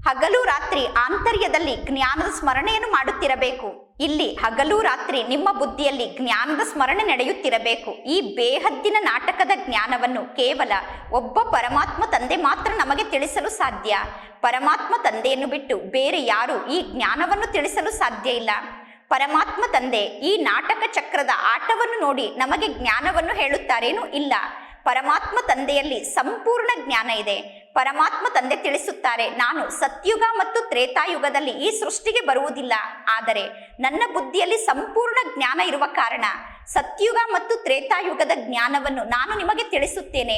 ಹಗಲು ರಾತ್ರಿ ಆಂತರ್ಯದಲ್ಲಿ ಜ್ಞಾನದ ಸ್ಮರಣೆಯನ್ನು ಮಾಡುತ್ತಿರಬೇಕು. ಇಲ್ಲಿ ಹಗಲು ರಾತ್ರಿ ನಿಮ್ಮ ಬುದ್ಧಿಯಲ್ಲಿ ಜ್ಞಾನದ ಸ್ಮರಣೆ ನಡೆಯುತ್ತಿರಬೇಕು. ಈ ಬೇಹದ್ದಿನ ನಾಟಕದ ಜ್ಞಾನವನ್ನು ಕೇವಲ ಒಬ್ಬ ಪರಮಾತ್ಮ ತಂದೆ ಮಾತ್ರ ನಮಗೆ ತಿಳಿಸಲು ಸಾಧ್ಯ. ಪರಮಾತ್ಮ ತಂದೆಯನ್ನು ಬಿಟ್ಟು ಬೇರೆ ಯಾರು ಈ ಜ್ಞಾನವನ್ನು ತಿಳಿಸಲು ಸಾಧ್ಯ ಇಲ್ಲ. ಪರಮಾತ್ಮ ತಂದೆ ಈ ನಾಟಕ ಚಕ್ರದ ಆಟವನ್ನು ನೋಡಿ ನಮಗೆ ಜ್ಞಾನವನ್ನು ಹೇಳುತ್ತಾರೇನೂ ಇಲ್ಲ. ಪರಮಾತ್ಮ ತಂದೆಯಲ್ಲಿ ಸಂಪೂರ್ಣ ಜ್ಞಾನ ಇದೆ. ಪರಮಾತ್ಮ ತಂದೆ ತಿಳಿಸುತ್ತಾರೆ, ನಾನು ಸತ್ಯುಗ ಮತ್ತು ತ್ರೇತಾಯುಗದಲ್ಲಿ ಈ ಸೃಷ್ಟಿಗೆ ಬರುವುದಿಲ್ಲ. ಆದರೆ ನನ್ನ ಬುದ್ಧಿಯಲ್ಲಿ ಸಂಪೂರ್ಣ ಜ್ಞಾನ ಇರುವ ಕಾರಣ ಸತ್ಯುಗ ಮತ್ತು ತ್ರೇತಾಯುಗದ ಜ್ಞಾನವನ್ನು ನಾನು ನಿಮಗೆ ತಿಳಿಸುತ್ತೇನೆ.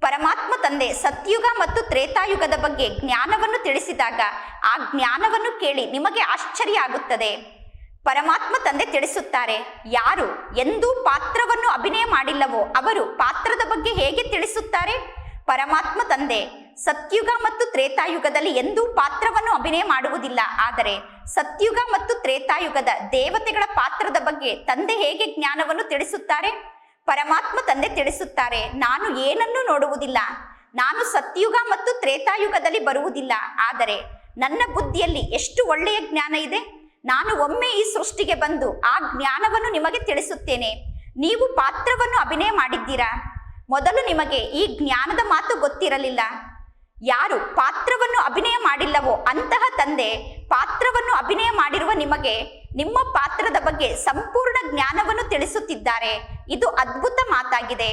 ಪರಮಾತ್ಮ ತಂದೆ ಸತ್ಯುಗ ಮತ್ತು ತ್ರೇತಾಯುಗದ ಬಗ್ಗೆ ಜ್ಞಾನವನ್ನು ತಿಳಿಸಿದಾಗ ಆ ಜ್ಞಾನವನ್ನು ಕೇಳಿ ನಿಮಗೆ ಆಶ್ಚರ್ಯ ಆಗುತ್ತದೆ. ಪರಮಾತ್ಮ ತಂದೆ ತಿಳಿಸುತ್ತಾರೆ, ಯಾರು ಎಂದೂ ಪಾತ್ರವನ್ನು ಅಭಿನಯ ಮಾಡಿಲ್ಲವೋ ಅವರು ಪಾತ್ರದ ಬಗ್ಗೆ ಹೇಗೆ ತಿಳಿಸುತ್ತಾರೆ. ಪರಮಾತ್ಮ ತಂದೆ ಸತ್ಯುಗ ಮತ್ತು ತ್ರೇತಾಯುಗದಲ್ಲಿ ಎಂದೂ ಪಾತ್ರವನ್ನು ಅಭಿನಯ ಮಾಡುವುದಿಲ್ಲ. ಆದರೆ ಸತ್ಯುಗ ಮತ್ತು ತ್ರೇತಾಯುಗದ ದೇವತೆಗಳ ಪಾತ್ರದ ಬಗ್ಗೆ ತಂದೆ ಹೇಗೆ ಜ್ಞಾನವನ್ನು ತಿಳಿಸುತ್ತಾರೆ. ಪರಮಾತ್ಮ ತಂದೆ ತಿಳಿಸುತ್ತಾರೆ, ನಾನು ಏನನ್ನೂ ನೋಡುವುದಿಲ್ಲ. ನಾನು ಸತ್ಯುಗ ಮತ್ತು ತ್ರೇತಾಯುಗದಲ್ಲಿ ಬರುವುದಿಲ್ಲ. ಆದರೆ ನನ್ನ ಬುದ್ಧಿಯಲ್ಲಿ ಎಷ್ಟು ಒಳ್ಳೆಯ ಜ್ಞಾನ ಇದೆ. ನಾನು ಒಮ್ಮೆ ಈ ಸೃಷ್ಟಿಗೆ ಬಂದು ಆ ಜ್ಞಾನವನ್ನು ನಿಮಗೆ ತಿಳಿಸುತ್ತೇನೆ. ನೀವು ಪಾತ್ರವನ್ನು ಅಭಿನಯ ಮಾಡಿದ್ದೀರಾ. ಮೊದಲು ನಿಮಗೆ ಈ ಜ್ಞಾನದ ಮಾತು ಗೊತ್ತಿರಲಿಲ್ಲ. ಯಾರು ಪಾತ್ರವನ್ನು ಅಭಿನಯ ಮಾಡಿಲ್ಲವೋ ಅಂತಹ ತಂದೆ ಪಾತ್ರವನ್ನು ಅಭಿನಯ ಮಾಡಿರುವ ನಿಮಗೆ ನಿಮ್ಮ ಪಾತ್ರದ ಬಗ್ಗೆ ಸಂಪೂರ್ಣ ಜ್ಞಾನವನ್ನು ತಿಳಿಸುತ್ತಿದ್ದಾರೆ. ಇದು ಅದ್ಭುತ ಮಾತಾಗಿದೆ.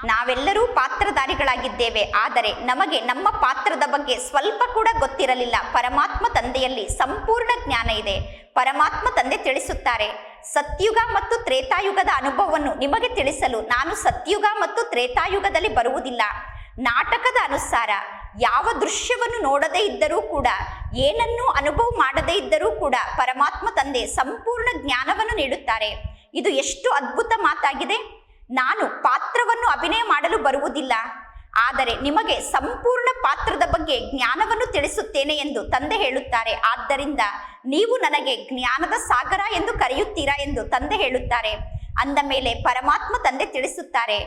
ನಾವೆಲ್ಲರೂ ಪಾತ್ರಧಾರಿಗಳಾಗಿದ್ದೇವೆ. ಆದರೆ ನಮಗೆ ನಮ್ಮ ಪಾತ್ರದ ಬಗ್ಗೆ ಸ್ವಲ್ಪ ಕೂಡ ಗೊತ್ತಿರಲಿಲ್ಲ. ಪರಮಾತ್ಮ ತಂದೆಯಲ್ಲಿ ಸಂಪೂರ್ಣ ಜ್ಞಾನ ಇದೆ. ಪರಮಾತ್ಮ ತಂದೆ ತಿಳಿಸುತ್ತಾರೆ, ಸತ್ಯುಗ ಮತ್ತು ತ್ರೇತಾಯುಗದ ಅನುಭವವನ್ನು ನಿಮಗೆ ತಿಳಿಸಲು ನಾನು ಸತ್ಯುಗ ಮತ್ತು ತ್ರೇತಾಯುಗದಲ್ಲಿ ಬರುವುದಿಲ್ಲ. ನಾಟಕದ ಅನುಸಾರ ಯಾವ ದೃಶ್ಯವನ್ನು ನೋಡದೇ ಇದ್ದರೂ ಕೂಡ, ಏನನ್ನೂ ಅನುಭವ ಮಾಡದೇ ಇದ್ದರೂ ಕೂಡ ಪರಮಾತ್ಮ ತಂದೆ ಸಂಪೂರ್ಣ ಜ್ಞಾನವನ್ನು ನೀಡುತ್ತಾರೆ. ಇದು ಎಷ್ಟು ಅದ್ಭುತ ಮಾತಾಗಿದೆ. ನಾನು ಪಾತ್ರವನ್ನು ಅಭಿನಯ ಮಾಡಲು ಬರುವುದಿಲ್ಲ, ಆದರೆ ನಿಮಗೆ ಸಂಪೂರ್ಣ ಪಾತ್ರದ ಬಗ್ಗೆ ಜ್ಞಾನವನ್ನು ತಿಳಿಸುತ್ತೇನೆ ಎಂದು ತಂದೆ ಹೇಳುತ್ತಾರೆ. ಆದ್ದರಿಂದ ನೀವು ನನಗೆ ಜ್ಞಾನದ ಸಾಗರ ಎಂದು ಕರೆಯುತ್ತೀರಾ ಎಂದು ತಂದೆ ಹೇಳುತ್ತಾರೆ. ಅಂದ ಮೇಲೆ ಪರಮಾತ್ಮ ತಂದೆ ತಿಳಿಸುತ್ತಾರೆ,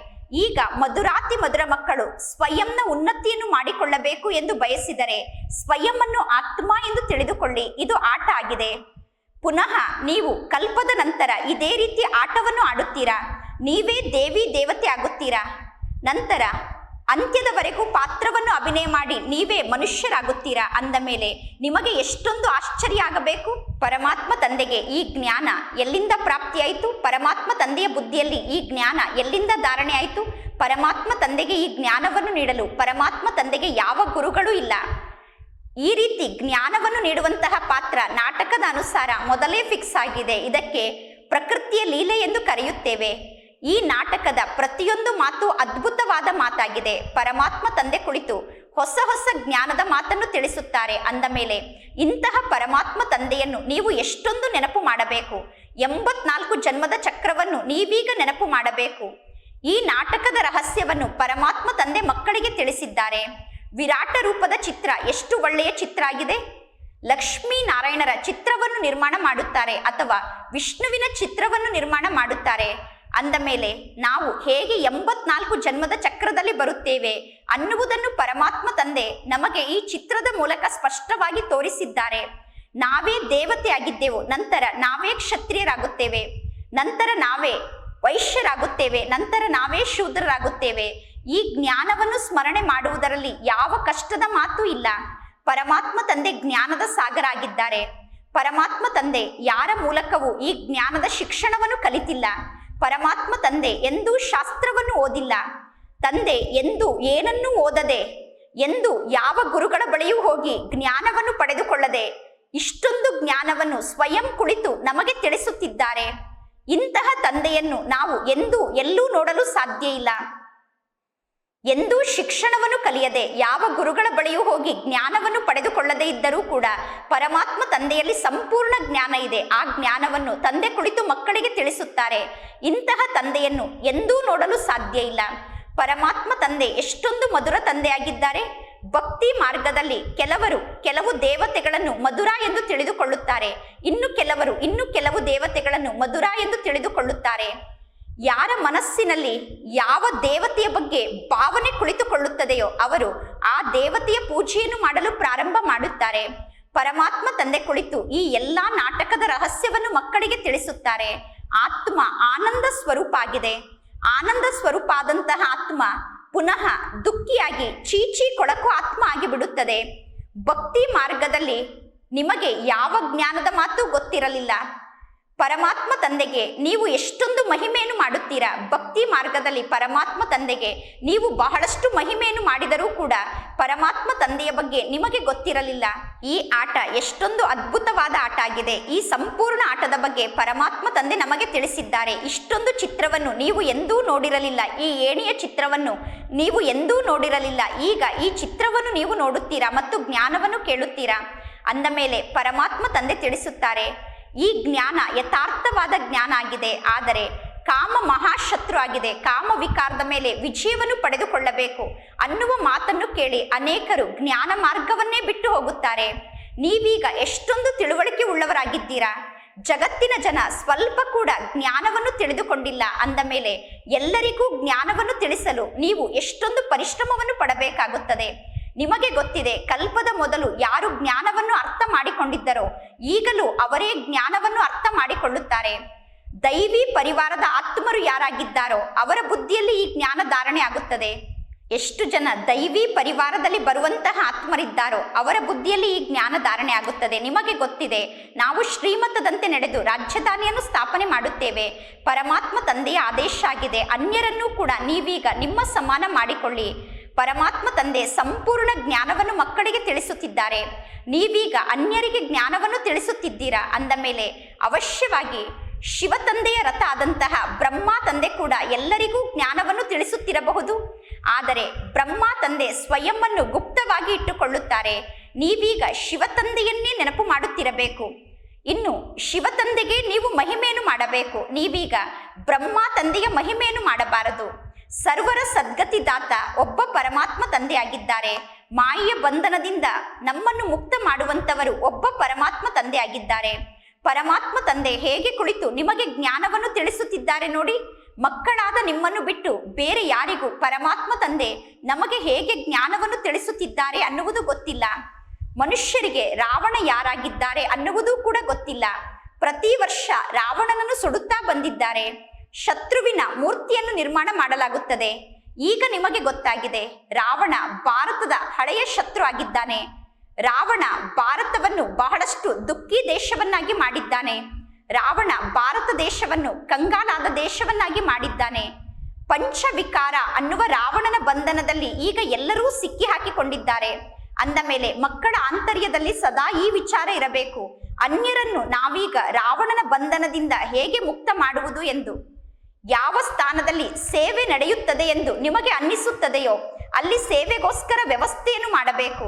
ಈಗ ಮಧುರಾತಿ ಮಧುರ ಮಕ್ಕಳು ಸ್ವಯಂನ ಉನ್ನತಿಯನ್ನು ಮಾಡಿಕೊಳ್ಳಬೇಕು ಎಂದು ಬಯಸಿದರೆ ಸ್ವಯಂವನ್ನು ಆತ್ಮ ಎಂದು ತಿಳಿದುಕೊಳ್ಳಿ. ಇದು ಆಟ ಆಗಿದೆ. ಪುನಃ ನೀವು ಕಲ್ಪದ ನಂತರ ಇದೇ ರೀತಿ ಆಟವನ್ನು ಆಡುತ್ತೀರಾ. ನೀವೇ ದೇವಿ ದೇವತೆ ಆಗುತ್ತೀರಾ. ನಂತರ ಅಂತ್ಯದವರೆಗೂ ಪಾತ್ರವನ್ನು ಅಭಿನಯ ಮಾಡಿ ನೀವೇ ಮನುಷ್ಯರಾಗುತ್ತೀರಾ. ಅಂದ ಮೇಲೆ ನಿಮಗೆ ಎಷ್ಟೊಂದು ಆಶ್ಚರ್ಯ ಆಗಬೇಕು. ಪರಮಾತ್ಮ ತಂದೆಗೆ ಈ ಜ್ಞಾನ ಎಲ್ಲಿಂದ ಪ್ರಾಪ್ತಿಯಾಯಿತು. ಪರಮಾತ್ಮ ತಂದೆಯ ಬುದ್ಧಿಯಲ್ಲಿ ಈ ಜ್ಞಾನ ಎಲ್ಲಿಂದ ಧಾರಣೆ ಆಯಿತು. ಪರಮಾತ್ಮ ತಂದೆಗೆ ಈ ಜ್ಞಾನವನ್ನು ನೀಡಲು ಪರಮಾತ್ಮ ತಂದೆಗೆ ಯಾವ ಗುರುಗಳೂ ಇಲ್ಲ. ಈ ರೀತಿ ಜ್ಞಾನವನ್ನು ನೀಡುವಂತಹ ಪಾತ್ರ ನಾಟಕದ ಅನುಸಾರ ಮೊದಲೇ ಫಿಕ್ಸ್ ಆಗಿದೆ. ಇದಕ್ಕೆ ಪ್ರಕೃತಿಯ ಲೀಲೆ ಎಂದು ಕರೆಯುತ್ತೇವೆ. ಈ ನಾಟಕದ ಪ್ರತಿಯೊಂದು ಮಾತು ಅದ್ಭುತವಾದ ಮಾತಾಗಿದೆ. ಪರಮಾತ್ಮ ತಂದೆ ಕುಳಿತು ಹೊಸ ಹೊಸ ಜ್ಞಾನದ ಮಾತನ್ನು ತಿಳಿಸುತ್ತಾರೆ. ಅಂದ ಮೇಲೆ ಇಂತಹ ಪರಮಾತ್ಮ ತಂದೆಯನ್ನು ನೀವು ಎಷ್ಟೊಂದು ನೆನಪು ಮಾಡಬೇಕು. 84 ಜನ್ಮದ ಚಕ್ರವನ್ನು ನೀವೀಗ ನೆನಪು ಮಾಡಬೇಕು. ಈ ನಾಟಕದ ರಹಸ್ಯವನ್ನು ಪರಮಾತ್ಮ ತಂದೆ ಮಕ್ಕಳಿಗೆ ತಿಳಿಸಿದ್ದಾರೆ. ವಿರಾಟ ರೂಪದ ಚಿತ್ರ ಎಷ್ಟು ಒಳ್ಳೆಯ ಚಿತ್ರ ಆಗಿದೆ. ಲಕ್ಷ್ಮೀ ನಾರಾಯಣರ ಚಿತ್ರವನ್ನು ನಿರ್ಮಾಣ ಮಾಡುತ್ತಾರೆ ಅಥವಾ ವಿಷ್ಣುವಿನ ಚಿತ್ರವನ್ನು ನಿರ್ಮಾಣ ಮಾಡುತ್ತಾರೆ. ಅಂದ ಮೇಲೆ ನಾವು ಹೇಗೆ 84 ಜನ್ಮದ ಚಕ್ರದಲ್ಲಿ ಬರುತ್ತೇವೆ ಅನ್ನುವುದನ್ನು ಪರಮಾತ್ಮ ತಂದೆ ನಮಗೆ ಈ ಚಿತ್ರದ ಮೂಲಕ ಸ್ಪಷ್ಟವಾಗಿ ತೋರಿಸಿದ್ದಾರೆ. ನಾವೇ ದೇವತೆ ಆಗಿದ್ದೆವು, ನಂತರ ನಾವೇ ಕ್ಷತ್ರಿಯರಾಗುತ್ತೇವೆ, ನಂತರ ನಾವೇ ವೈಶ್ಯರಾಗುತ್ತೇವೆ, ನಂತರ ನಾವೇ ಶೂದ್ರರಾಗುತ್ತೇವೆ. ಈ ಜ್ಞಾನವನ್ನು ಸ್ಮರಣೆ ಮಾಡುವುದರಲ್ಲಿ ಯಾವ ಕಷ್ಟದ ಮಾತು ಇಲ್ಲ. ಪರಮಾತ್ಮ ತಂದೆ ಜ್ಞಾನದ ಸಾಗರ ಆಗಿದ್ದಾರೆ. ಪರಮಾತ್ಮ ತಂದೆ ಯಾರ ಮೂಲಕವೂ ಈ ಜ್ಞಾನದ ಶಿಕ್ಷಣವನ್ನು ಕಲಿತಿಲ್ಲ. ಪರಮಾತ್ಮ ತಂದೆ ಎಂದೂ ಶಾಸ್ತ್ರವನ್ನು ಓದಿಲ್ಲ. ತಂದೆ ಎಂದು ಏನನ್ನೂ ಓದದೆ, ಎಂದು ಯಾವ ಗುರುಗಳ ಬಳಿಯೂ ಹೋಗಿ ಜ್ಞಾನವನ್ನು ಪಡೆದುಕೊಳ್ಳದೆ ಇಷ್ಟೊಂದು ಜ್ಞಾನವನ್ನು ಸ್ವಯಂ ಕುಳಿತು ನಮಗೆ ತಿಳಿಸುತ್ತಿದ್ದಾರೆ. ಇಂತಹ ತಂದೆಯನ್ನು ನಾವು ಎಲ್ಲೂ ನೋಡಲು ಸಾಧ್ಯ ಇಲ್ಲ. ಎಂದೂ ಶಿಕ್ಷಣವನ್ನು ಕಲಿಯದೆ ಯಾವ ಗುರುಗಳ ಬಳಿಯೂ ಹೋಗಿ ಜ್ಞಾನವನ್ನು ಪಡೆದುಕೊಳ್ಳದೇ ಇದ್ದರೂ ಕೂಡ ಪರಮಾತ್ಮ ತಂದೆಯಲ್ಲಿ ಸಂಪೂರ್ಣ ಜ್ಞಾನ ಇದೆ. ಆ ಜ್ಞಾನವನ್ನು ತಂದೆ ಕುಳಿತು ಮಕ್ಕಳಿಗೆ ತಿಳಿಸುತ್ತಾರೆ. ಇಂತಹ ತಂದೆಯನ್ನು ಎಂದೂ ನೋಡಲು ಸಾಧ್ಯ ಇಲ್ಲ. ಪರಮಾತ್ಮ ತಂದೆ ಎಷ್ಟೊಂದು ಮಧುರ ತಂದೆಯಾಗಿದ್ದಾರೆ. ಭಕ್ತಿ ಮಾರ್ಗದಲ್ಲಿ ಕೆಲವು ದೇವತೆಗಳನ್ನು ಮಧುರ ಎಂದು ತಿಳಿದುಕೊಳ್ಳುತ್ತಾರೆ. ಇನ್ನು ಕೆಲವು ದೇವತೆಗಳನ್ನು ಮಧುರ ಎಂದು ತಿಳಿದುಕೊಳ್ಳುತ್ತಾರೆ. ಯಾರ ಮನಸ್ಸಿನಲ್ಲಿ ಯಾವ ದೇವತೆಯ ಬಗ್ಗೆ ಭಾವನೆ ಕುಳಿತುಕೊಳ್ಳುತ್ತದೆಯೋ ಅವರು ಆ ದೇವತೆಯ ಪೂಜೆಯನ್ನು ಮಾಡಲು ಪ್ರಾರಂಭ ಮಾಡುತ್ತಾರೆ. ಪರಮಾತ್ಮ ತಂದೆ ಕುಳಿತು ಈ ಎಲ್ಲಾ ನಾಟಕದ ರಹಸ್ಯವನ್ನು ಮಕ್ಕಳಿಗೆ ತಿಳಿಸುತ್ತಾರೆ. ಆತ್ಮ ಆನಂದ ಸ್ವರೂಪ ಆಗಿದೆ. ಆನಂದ ಸ್ವರೂಪ ಆದಂತಹ ಆತ್ಮ ಪುನಃ ದುಃಖಿಯಾಗಿ ಚೀಚಿ ಕೊಳಕು ಆತ್ಮ ಆಗಿಬಿಡುತ್ತದೆ. ಭಕ್ತಿ ಮಾರ್ಗದಲ್ಲಿ ನಿಮಗೆ ಯಾವ ಜ್ಞಾನದ ಮಾತು ಗೊತ್ತಿರಲಿಲ್ಲ. ಪರಮಾತ್ಮ ತಂದೆಗೆ ನೀವು ಎಷ್ಟೊಂದು ಮಹಿಮೆಯನ್ನು ಮಾಡುತ್ತೀರಾ. ಭಕ್ತಿ ಮಾರ್ಗದಲ್ಲಿ ಪರಮಾತ್ಮ ತಂದೆಗೆ ನೀವು ಬಹಳಷ್ಟು ಮಹಿಮೆಯನ್ನು ಮಾಡಿದರೂ ಕೂಡ ಪರಮಾತ್ಮ ತಂದೆಯ ಬಗ್ಗೆ ನಿಮಗೆ ಗೊತ್ತಿರಲಿಲ್ಲ. ಈ ಆಟ ಎಷ್ಟೊಂದು ಅದ್ಭುತವಾದ ಆಟ ಆಗಿದೆ. ಈ ಸಂಪೂರ್ಣ ಆಟದ ಬಗ್ಗೆ ಪರಮಾತ್ಮ ತಂದೆ ನಮಗೆ ತಿಳಿಸಿದ್ದಾರೆ. ಇಷ್ಟೊಂದು ಚಿತ್ರವನ್ನು ನೀವು ಎಂದೂ ನೋಡಿರಲಿಲ್ಲ. ಈ ಏಣಿಯ ಚಿತ್ರವನ್ನು ನೀವು ಎಂದೂ ನೋಡಿರಲಿಲ್ಲ. ಈಗ ಈ ಚಿತ್ರವನ್ನು ನೀವು ನೋಡುತ್ತೀರಾ ಮತ್ತು ಜ್ಞಾನವನ್ನು ಕೇಳುತ್ತೀರಾ. ಅಂದ ಮೇಲೆ ಪರಮಾತ್ಮ ತಂದೆ ತಿಳಿಸುತ್ತಾರೆ, ಈ ಜ್ಞಾನ ಯಥಾರ್ಥವಾದ ಜ್ಞಾನ ಆಗಿದೆ. ಆದರೆ ಕಾಮ ಮಹಾಶತ್ರು ಆಗಿದೆ. ಕಾಮ ವಿಕಾರದ ಮೇಲೆ ವಿಜಯವನ್ನು ಪಡೆದುಕೊಳ್ಳಬೇಕು ಅನ್ನುವ ಮಾತನ್ನು ಕೇಳಿ ಅನೇಕರು ಜ್ಞಾನ ಮಾರ್ಗವನ್ನೇ ಬಿಟ್ಟು ಹೋಗುತ್ತಾರೆ. ನೀವೀಗ ಎಷ್ಟೊಂದು ತಿಳುವಳಿಕೆ ಉಳ್ಳವರಾಗಿದ್ದೀರಾ. ಜಗತ್ತಿನ ಜನ ಸ್ವಲ್ಪ ಕೂಡ ಜ್ಞಾನವನ್ನು ತಿಳಿದುಕೊಂಡಿಲ್ಲ. ಅಂದ ಮೇಲೆ ಎಲ್ಲರಿಗೂ ಜ್ಞಾನವನ್ನು ತಿಳಿಸಲು ನೀವು ಎಷ್ಟೊಂದು ಪರಿಶ್ರಮವನ್ನು ಪಡಬೇಕಾಗುತ್ತದೆ. ನಿಮಗೆ ಗೊತ್ತಿದೆ, ಕಲ್ಪದ ಮೊದಲು ಯಾರು ಜ್ಞಾನವನ್ನು ಅರ್ಥ ಮಾಡಿಕೊಂಡಿದ್ದರೋ ಈಗಲೂ ಅವರೇ ಜ್ಞಾನವನ್ನು ಅರ್ಥ ಮಾಡಿಕೊಳ್ಳುತ್ತಾರೆ. ದೈವಿ ಪರಿವಾರದ ಆತ್ಮರು ಯಾರಾಗಿದ್ದಾರೋ ಅವರ ಬುದ್ಧಿಯಲ್ಲಿ ಈ ಜ್ಞಾನ ಧಾರಣೆ ಆಗುತ್ತದೆ. ಎಷ್ಟು ಜನ ದೈವಿ ಪರಿವಾರದಲ್ಲಿ ಬರುವಂತಹ ಆತ್ಮರಿದ್ದಾರೋ ಅವರ ಬುದ್ಧಿಯಲ್ಲಿ ಈ ಜ್ಞಾನ ಧಾರಣೆ ಆಗುತ್ತದೆ. ನಿಮಗೆ ಗೊತ್ತಿದೆ, ನಾವು ಶ್ರೀಮತದಂತೆ ನಡೆದು ರಾಜಧಾನಿಯನ್ನು ಸ್ಥಾಪನೆ ಮಾಡುತ್ತೇವೆ. ಪರಮಾತ್ಮ ತಂದೆಯ ಆದೇಶ ಆಗಿದೆ, ಅನ್ಯರನ್ನೂ ಕೂಡ ನೀವೀಗ ನಿಮ್ಮ ಸಮಾನ ಮಾಡಿಕೊಳ್ಳಿ. ಪರಮಾತ್ಮ ತಂದೆ ಸಂಪೂರ್ಣ ಜ್ಞಾನವನ್ನು ಮಕ್ಕಳಿಗೆ ತಿಳಿಸುತ್ತಿದ್ದಾರೆ. ನೀವೀಗ ಅನ್ಯರಿಗೆ ಜ್ಞಾನವನ್ನು ತಿಳಿಸುತ್ತಿದ್ದೀರಾ. ಅಂದ ಮೇಲೆ ಅವಶ್ಯವಾಗಿ ಶಿವ ತಂದೆಯ ರಥ ಆದಂತಹ ಬ್ರಹ್ಮ ತಂದೆ ಕೂಡ ಎಲ್ಲರಿಗೂ ಜ್ಞಾನವನ್ನು ತಿಳಿಸುತ್ತಿರಬಹುದು. ಆದರೆ ಬ್ರಹ್ಮ ತಂದೆ ಸ್ವಯಂವನ್ನು ಗುಪ್ತವಾಗಿ ಇಟ್ಟುಕೊಳ್ಳುತ್ತಾರೆ. ನೀವೀಗ ಶಿವ ತಂದೆಯನ್ನೇ ನೆನಪು ಮಾಡುತ್ತಿರಬೇಕು. ಇನ್ನು ಶಿವ ತಂದೆಗೆ ನೀವು ಮಹಿಮೆಯನ್ನು ಮಾಡಬೇಕು. ನೀವೀಗ ಬ್ರಹ್ಮ ತಂದೆಯ ಮಹಿಮೆಯನ್ನು ಮಾಡಬಾರದು. ಸರ್ವರ ಸದ್ಗತಿದಾತ ಒಬ್ಬ ಪರಮಾತ್ಮ ತಂದೆಯಾಗಿದ್ದಾರೆ. ಮಾಯೆಯ ಬಂಧನದಿಂದ ನಮ್ಮನ್ನು ಮುಕ್ತ ಮಾಡುವಂತವರು ಒಬ್ಬ ಪರಮಾತ್ಮ ತಂದೆ ಆಗಿದ್ದಾರೆ. ಪರಮಾತ್ಮ ತಂದೆ ಹೇಗೆ ಕುಳಿತು ನಿಮಗೆ ಜ್ಞಾನವನ್ನು ತಿಳಿಸುತ್ತಿದ್ದಾರೆ ನೋಡಿ. ಮಕ್ಕಳಾದ ನಿಮ್ಮನ್ನು ಬಿಟ್ಟು ಬೇರೆ ಯಾರಿಗೂ ಪರಮಾತ್ಮ ತಂದೆ ನಮಗೆ ಹೇಗೆ ಜ್ಞಾನವನ್ನು ತಿಳಿಸುತ್ತಿದ್ದಾರೆ ಅನ್ನುವುದು ಗೊತ್ತಿಲ್ಲ. ಮನುಷ್ಯರಿಗೆ ರಾವಣ ಯಾರಾಗಿದ್ದಾರೆ ಅನ್ನುವುದೂ ಕೂಡ ಗೊತ್ತಿಲ್ಲ. ಪ್ರತಿ ವರ್ಷ ರಾವಣನನ್ನು ಸುಡುತ್ತಾ ಬಂದಿದ್ದಾರೆ. ಶತ್ರುವಿನ ಮೂರ್ತಿಯನ್ನು ನಿರ್ಮಾಣ ಮಾಡಲಾಗುತ್ತದೆ. ಈಗ ನಿಮಗೆ ಗೊತ್ತಾಗಿದೆ, ರಾವಣ ಭಾರತದ ಹಳೆಯ ಶತ್ರು ಆಗಿದ್ದಾನೆ. ರಾವಣ ಭಾರತವನ್ನು ಬಹಳಷ್ಟು ದುಃಖಿ ದೇಶವನ್ನಾಗಿ ಮಾಡಿದ್ದಾನೆ. ರಾವಣ ಭಾರತ ದೇಶವನ್ನು ಕಂಗಾಲಾದ ದೇಶವನ್ನಾಗಿ ಮಾಡಿದ್ದಾನೆ. ಪಂಚವಿಕಾರ ಅನ್ನುವ ರಾವಣನ ಬಂಧನದಲ್ಲಿ ಈಗ ಎಲ್ಲರೂ ಸಿಕ್ಕಿ ಹಾಕಿಕೊಂಡಿದ್ದಾರೆ. ಅಂದ ಮೇಲೆ ಮಕ್ಕಳ ಆಂತರ್ಯದಲ್ಲಿ ಸದಾ ಈ ವಿಚಾರ ಇರಬೇಕು, ಅನ್ಯರನ್ನು ನಾವೀಗ ರಾವಣನ ಬಂಧನದಿಂದ ಹೇಗೆ ಮುಕ್ತ ಮಾಡುವುದು ಎಂದು. ಯಾವ ಸ್ಥಾನದಲ್ಲಿ ಸೇವೆ ನಡೆಯುತ್ತದೆ ಎಂದು ನಿಮಗೆ ಅನ್ನಿಸುತ್ತದೆಯೋ ಅಲ್ಲಿ ಸೇವೆಗೋಸ್ಕರ ವ್ಯವಸ್ಥೆಯನ್ನು ಮಾಡಬೇಕು.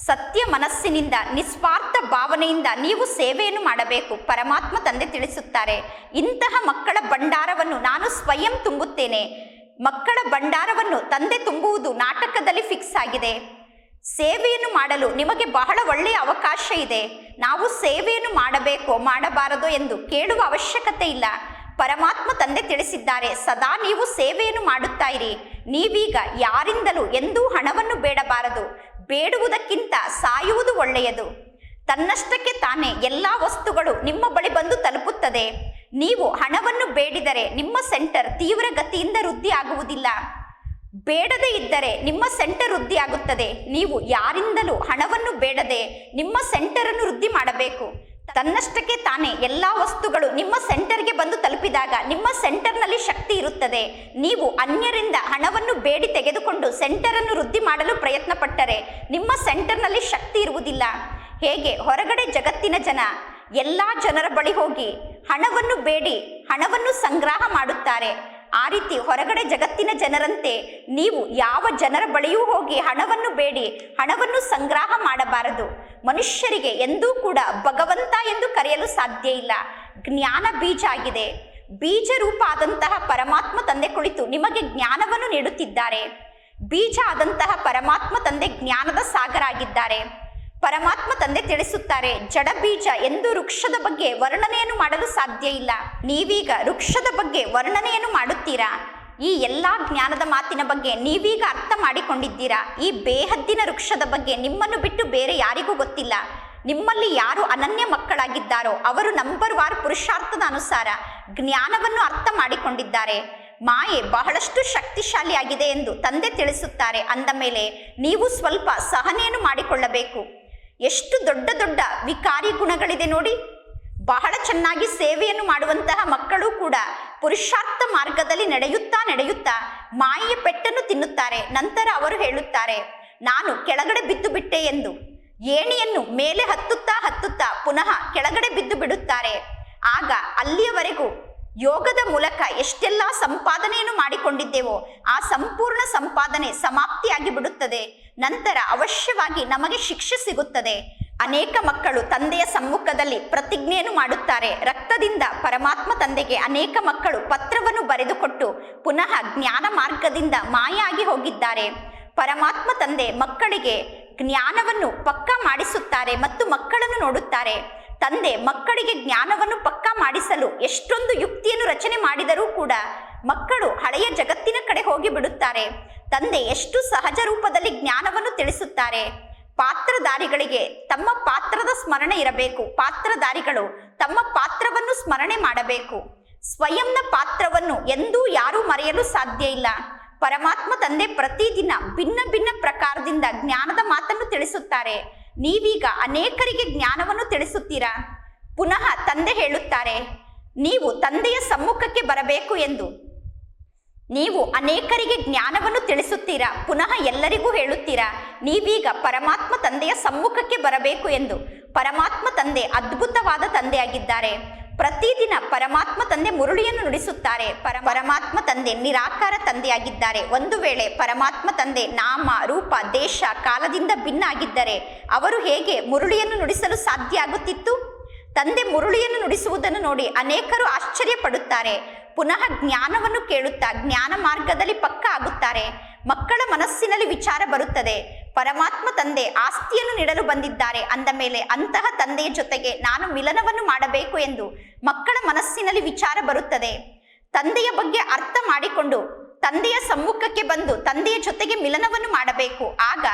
ಸತ್ಯ ಮನಸ್ಸಿನಿಂದ ನಿಸ್ವಾರ್ಥ ಭಾವನೆಯಿಂದ ನೀವು ಸೇವೆಯನ್ನು ಮಾಡಬೇಕು. ಪರಮಾತ್ಮ ತಂದೆ ತಿಳಿಸುತ್ತಾರೆ, ಇಂತಹ ಮಕ್ಕಳ ಭಂಡಾರವನ್ನು ನಾನು ಸ್ವಯಂ ತುಂಬುತ್ತೇನೆ. ಮಕ್ಕಳ ಭಂಡಾರವನ್ನು ತಂದೆ ತುಂಬುವುದು ನಾಟಕದಲ್ಲಿ ಫಿಕ್ಸ್ ಆಗಿದೆ. ಸೇವೆಯನ್ನು ಮಾಡಲು ನಿಮಗೆ ಬಹಳ ಒಳ್ಳೆಯ ಅವಕಾಶ ಇದೆ. ನಾವು ಸೇವೆಯನ್ನು ಮಾಡಬೇಕೋ ಮಾಡಬಾರದೋ ಎಂದು ಕೇಳುವ ಅವಶ್ಯಕತೆ ಇಲ್ಲ. ಪರಮಾತ್ಮ ತಂದೆ ತಿಳಿಸಿದ್ದಾರೆ, ಸದಾ ನೀವು ಸೇವೆಯನ್ನು ಮಾಡುತ್ತಾ ಇರಿ. ನೀವೀಗ ಯಾರಿಂದಲೂ ಎಂದೂ ಹಣವನ್ನು ಬೇಡಬಾರದು. ಬೇಡುವುದಕ್ಕಿಂತ ಸಾಯುವುದು ಒಳ್ಳೆಯದು. ತನ್ನಷ್ಟಕ್ಕೆ ತಾನೇ ಎಲ್ಲ ವಸ್ತುಗಳು ನಿಮ್ಮ ಬಳಿ ಬಂದು ತಲುಪುತ್ತದೆ. ನೀವು ಹಣವನ್ನು ಬೇಡಿದರೆ ನಿಮ್ಮ ಸೆಂಟರ್ ತೀವ್ರ ಗತಿಯಿಂದ ವೃದ್ಧಿ ಆಗುವುದಿಲ್ಲ. ಬೇಡದೇ ಇದ್ದರೆ ನಿಮ್ಮ ಸೆಂಟರ್ ವೃದ್ಧಿ ಆಗುತ್ತದೆ. ನೀವು ಯಾರಿಂದಲೂ ಹಣವನ್ನು ಬೇಡದೆ ನಿಮ್ಮ ಸೆಂಟರ್ ಅನ್ನು ವೃದ್ಧಿ ಮಾಡಬೇಕು. ತನ್ನಷ್ಟಕ್ಕೆ ತಾನೇ ಎಲ್ಲ ವಸ್ತುಗಳು ನಿಮ್ಮ ಸೆಂಟರ್ಗೆ ಬಂದು ತಲುಪಿದಾಗ ನಿಮ್ಮ ಸೆಂಟರ್ನಲ್ಲಿ ಶಕ್ತಿ ಇರುತ್ತದೆ. ನೀವು ಅನ್ಯರಿಂದ ಹಣವನ್ನು ಬೇಡಿ ತೆಗೆದುಕೊಂಡು ಸೆಂಟರ್ ಅನ್ನು ವೃದ್ಧಿ ಮಾಡಲು ಪ್ರಯತ್ನ ಪಟ್ಟರೆ ನಿಮ್ಮ ಸೆಂಟರ್ನಲ್ಲಿ ಶಕ್ತಿ ಇರುವುದಿಲ್ಲ. ಹೇಗೆ ಹೊರಗಡೆ ಜಗತ್ತಿನ ಜನ ಎಲ್ಲ ಜನರ ಬಳಿ ಹೋಗಿ ಹಣವನ್ನು ಬೇಡಿ ಹಣವನ್ನು ಸಂಗ್ರಹ ಮಾಡುತ್ತಾರೆ. ಆ ರೀತಿ ಹೊರಗಡೆ ಜಗತ್ತಿನ ಜನರಂತೆ ನೀವು ಯಾವ ಜನರ ಬಳಿಯೂ ಹೋಗಿ ಹಣವನ್ನು ಬೇಡಿ ಹಣವನ್ನು ಸಂಗ್ರಹ ಮಾಡಬಾರದು. ಮನುಷ್ಯರಿಗೆ ಎಂದೂ ಕೂಡ ಭಗವಂತ ಎಂದು ಕರೆಯಲು ಸಾಧ್ಯ ಇಲ್ಲ. ಜ್ಞಾನ ಬೀಜ ಆಗಿದೆ. ಬೀಜ ರೂಪ ಆದಂತಹ ಪರಮಾತ್ಮ ತಂದೆ ಕುಳಿತು ನಿಮಗೆ ಜ್ಞಾನವನ್ನು ನೀಡುತ್ತಿದ್ದಾರೆ. ಬೀಜ ಆದಂತಹ ಪರಮಾತ್ಮ ತಂದೆ ಜ್ಞಾನದ ಸಾಗರ ಆಗಿದ್ದಾರೆ. ಪರಮಾತ್ಮ ತಂದೆ ತಿಳಿಸುತ್ತಾರೆ, ಜಡ ಬೀಜ ಎಂದು ವೃಕ್ಷದ ಬಗ್ಗೆ ವರ್ಣನೆಯನ್ನು ಮಾಡಲು ಸಾಧ್ಯ ಇಲ್ಲ. ನೀವೀಗ ವೃಕ್ಷದ ಬಗ್ಗೆ ವರ್ಣನೆಯನ್ನು ಮಾಡುತ್ತೀರಾ. ಈ ಎಲ್ಲಾ ಜ್ಞಾನದ ಮಾತಿನ ಬಗ್ಗೆ ನೀವೀಗ ಅರ್ಥ ಮಾಡಿಕೊಂಡಿದ್ದೀರಾ. ಈ ಬೇಹದ್ದಿನ ವೃಕ್ಷದ ಬಗ್ಗೆ ನಿಮ್ಮನ್ನು ಬಿಟ್ಟು ಬೇರೆ ಯಾರಿಗೂ ಗೊತ್ತಿಲ್ಲ. ನಿಮ್ಮಲ್ಲಿ ಯಾರು ಅನನ್ಯ ಮಕ್ಕಳಾಗಿದ್ದಾರೋ ಅವರು ನಂಬರ್ 1 ಪುರುಷಾರ್ಥದ ಅನುಸಾರ ಜ್ಞಾನವನ್ನು ಅರ್ಥ ಮಾಡಿಕೊಂಡಿದ್ದಾರೆ. ಮಾಯೆ ಬಹಳಷ್ಟು ಶಕ್ತಿಶಾಲಿಯಾಗಿದೆ ಎಂದು ತಂದೆ ತಿಳಿಸುತ್ತಾರೆ. ಅಂದ ಮೇಲೆ ನೀವು ಸ್ವಲ್ಪ ಸಹನೆಯನ್ನು ಮಾಡಿಕೊಳ್ಳಬೇಕು. ಎಷ್ಟು ದೊಡ್ಡ ದೊಡ್ಡ ವಿಕಾರಿ ಗುಣಗಳಿದೆ ನೋಡಿ. ಬಹಳ ಚೆನ್ನಾಗಿ ಸೇವೆಯನ್ನು ಮಾಡುವಂತಹ ಮಕ್ಕಳು ಕೂಡ ಪುರುಷಾರ್ಥ ಮಾರ್ಗದಲ್ಲಿ ನಡೆಯುತ್ತಾ ಮಾಯೆಯ ಪೆಟ್ಟನ್ನು ತಿನ್ನುತ್ತಾರೆ. ನಂತರ ಅವರು ಹೇಳುತ್ತಾರೆ, ನಾನು ಕೆಳಗಡೆ ಬಿದ್ದು ಬಿಟ್ಟೆ ಎಂದು. ಏಣಿಯನ್ನು ಮೇಲೆ ಹತ್ತುತ್ತಾ ಪುನಃ ಕೆಳಗಡೆ ಬಿದ್ದು ಬಿಡುತ್ತಾರೆ. ಆಗ ಅಲ್ಲಿಯವರೆಗೂ ಯೋಗದ ಮೂಲಕ ಎಷ್ಟೆಲ್ಲ ಸಂಪಾದನೆಯನ್ನು ಮಾಡಿಕೊಂಡಿದ್ದೇವೋ ಆ ಸಂಪೂರ್ಣ ಸಂಪಾದನೆ ಸಮಾಪ್ತಿಯಾಗಿ ಬಿಡುತ್ತದೆ. ನಂತರ ಅವಶ್ಯವಾಗಿ ನಮಗೆ ಶಿಕ್ಷೆ ಸಿಗುತ್ತದೆ. ಅನೇಕ ಮಕ್ಕಳು ತಂದೆಯ ಸಮ್ಮುಖದಲ್ಲಿ ಪ್ರತಿಜ್ಞೆಯನ್ನು ಮಾಡುತ್ತಾರೆ. ರಕ್ತದಿಂದ ಪರಮಾತ್ಮ ತಂದೆಗೆ ಅನೇಕ ಮಕ್ಕಳು ಪತ್ರವನ್ನು ಬರೆದುಕೊಟ್ಟು ಪುನಃ ಜ್ಞಾನ ಮಾರ್ಗದಿಂದ ಮಾಯಾಗಿ ಹೋಗಿದ್ದಾರೆ. ಪರಮಾತ್ಮ ತಂದೆ ಮಕ್ಕಳಿಗೆ ಜ್ಞಾನವನ್ನು ಪಕ್ಕಾ ಮಾಡಿಸುತ್ತಾರೆ ಮತ್ತು ಮಕ್ಕಳನ್ನು ನೋಡುತ್ತಾರೆ. ತಂದೆ ಮಕ್ಕಳಿಗೆ ಜ್ಞಾನವನ್ನು ಪಕ್ಕಾ ಮಾಡಿಸಲು ಎಷ್ಟೊಂದು ಯುಕ್ತಿಯನ್ನು ರಚನೆ ಮಾಡಿದರೂ ಕೂಡ ಮಕ್ಕಳು ಹಳೆಯ ಜಗತ್ತಿನ ಕಡೆ ಹೋಗಿ ಬಿಡುತ್ತಾರೆ. ತಂದೆ ಎಷ್ಟು ಸಹಜ ರೂಪದಲ್ಲಿ ಜ್ಞಾನವನ್ನು ತಿಳಿಸುತ್ತಾರೆ. ಪಾತ್ರಧಾರಿಗಳಿಗೆ ತಮ್ಮ ಪಾತ್ರದ ಸ್ಮರಣೆ ಇರಬೇಕು. ಪಾತ್ರಧಾರಿಗಳು ತಮ್ಮ ಪಾತ್ರವನ್ನು ಸ್ಮರಣೆ ಮಾಡಬೇಕು. ಸ್ವಯಂನ ಪಾತ್ರವನ್ನು ಎಂದೂ ಯಾರೂ ಮರೆಯಲು ಸಾಧ್ಯ ಇಲ್ಲ. ಪರಮಾತ್ಮ ತಂದೆ ಪ್ರತಿದಿನ ಭಿನ್ನ ಭಿನ್ನ ಪ್ರಕಾರದಿಂದ ಜ್ಞಾನದ ಮಾತನ್ನು ತಿಳಿಸುತ್ತಾರೆ. ನೀವೀಗ ಅನೇಕರಿಗೆ ಜ್ಞಾನವನ್ನು ತಿಳಿಸುತ್ತೀರಾ. ಪುನಃ ತಂದೆ ಹೇಳುತ್ತಾರೆ, ನೀವು ತಂದೆಯ ಸಮ್ಮುಖಕ್ಕೆ ಬರಬೇಕು ಎಂದು. ನೀವು ಅನೇಕರಿಗೆ ಜ್ಞಾನವನ್ನು ತಿಳಿಸುತ್ತೀರಾ. ಪುನಃ ಎಲ್ಲರಿಗೂ ಹೇಳುತ್ತೀರಾ, ನೀವೀಗ ಪರಮಾತ್ಮ ತಂದೆಯ ಸಮ್ಮುಖಕ್ಕೆ ಬರಬೇಕು ಎಂದು. ಪರಮಾತ್ಮ ತಂದೆ ಅದ್ಭುತವಾದ ತಂದೆಯಾಗಿದ್ದಾರೆ. ಪ್ರತಿದಿನ ಪರಮಾತ್ಮ ತಂದೆ ಮುರುಳಿಯನ್ನು ನುಡಿಸುತ್ತಾರೆ. ಪರಮಾತ್ಮ ತಂದೆ ನಿರಾಕಾರ ತಂದೆಯಾಗಿದ್ದಾರೆ. ಒಂದು ವೇಳೆ ಪರಮಾತ್ಮ ತಂದೆ ನಾಮ ರೂಪ ದೇಶ ಕಾಲದಿಂದ ಭಿನ್ನ ಆಗಿದ್ದರೆ ಅವರು ಹೇಗೆ ಮುರುಳಿಯನ್ನು ನುಡಿಸಲು ಸಾಧ್ಯ ಆಗುತ್ತಿತ್ತು? ತಂದೆ ಮುರುಳಿಯನ್ನು ನುಡಿಸುವುದನ್ನು ನೋಡಿ ಅನೇಕರು ಆಶ್ಚರ್ಯ ಪಡುತ್ತಾರೆ. ಪುನಃ ಜ್ಞಾನವನ್ನು ಕೇಳುತ್ತಾ ಜ್ಞಾನ ಮಾರ್ಗದಲ್ಲಿ ಪಕ್ಕ ಆಗುತ್ತಾರೆ. ಮಕ್ಕಳ ಮನಸ್ಸಿನಲ್ಲಿ ವಿಚಾರ ಬರುತ್ತದೆ, ಪರಮಾತ್ಮ ತಂದೆ ಆಸ್ತಿಯನ್ನು ನೀಡಲು ಬಂದಿದ್ದಾರೆ. ಅಂದ ಮೇಲೆ ಅಂತಹ ತಂದೆಯ ಜೊತೆಗೆ ನಾನು ಮಿಲನವನ್ನು ಮಾಡಬೇಕು ಎಂದು ಮಕ್ಕಳ ಮನಸ್ಸಿನಲ್ಲಿ ವಿಚಾರ ಬರುತ್ತದೆ. ತಂದೆಯ ಬಗ್ಗೆ ಅರ್ಥ ಮಾಡಿಕೊಂಡು ತಂದೆಯ ಸಮ್ಮುಖಕ್ಕೆ ಬಂದು ತಂದೆಯ ಜೊತೆಗೆ ಮಿಲನವನ್ನು ಮಾಡಬೇಕು. ಆಗ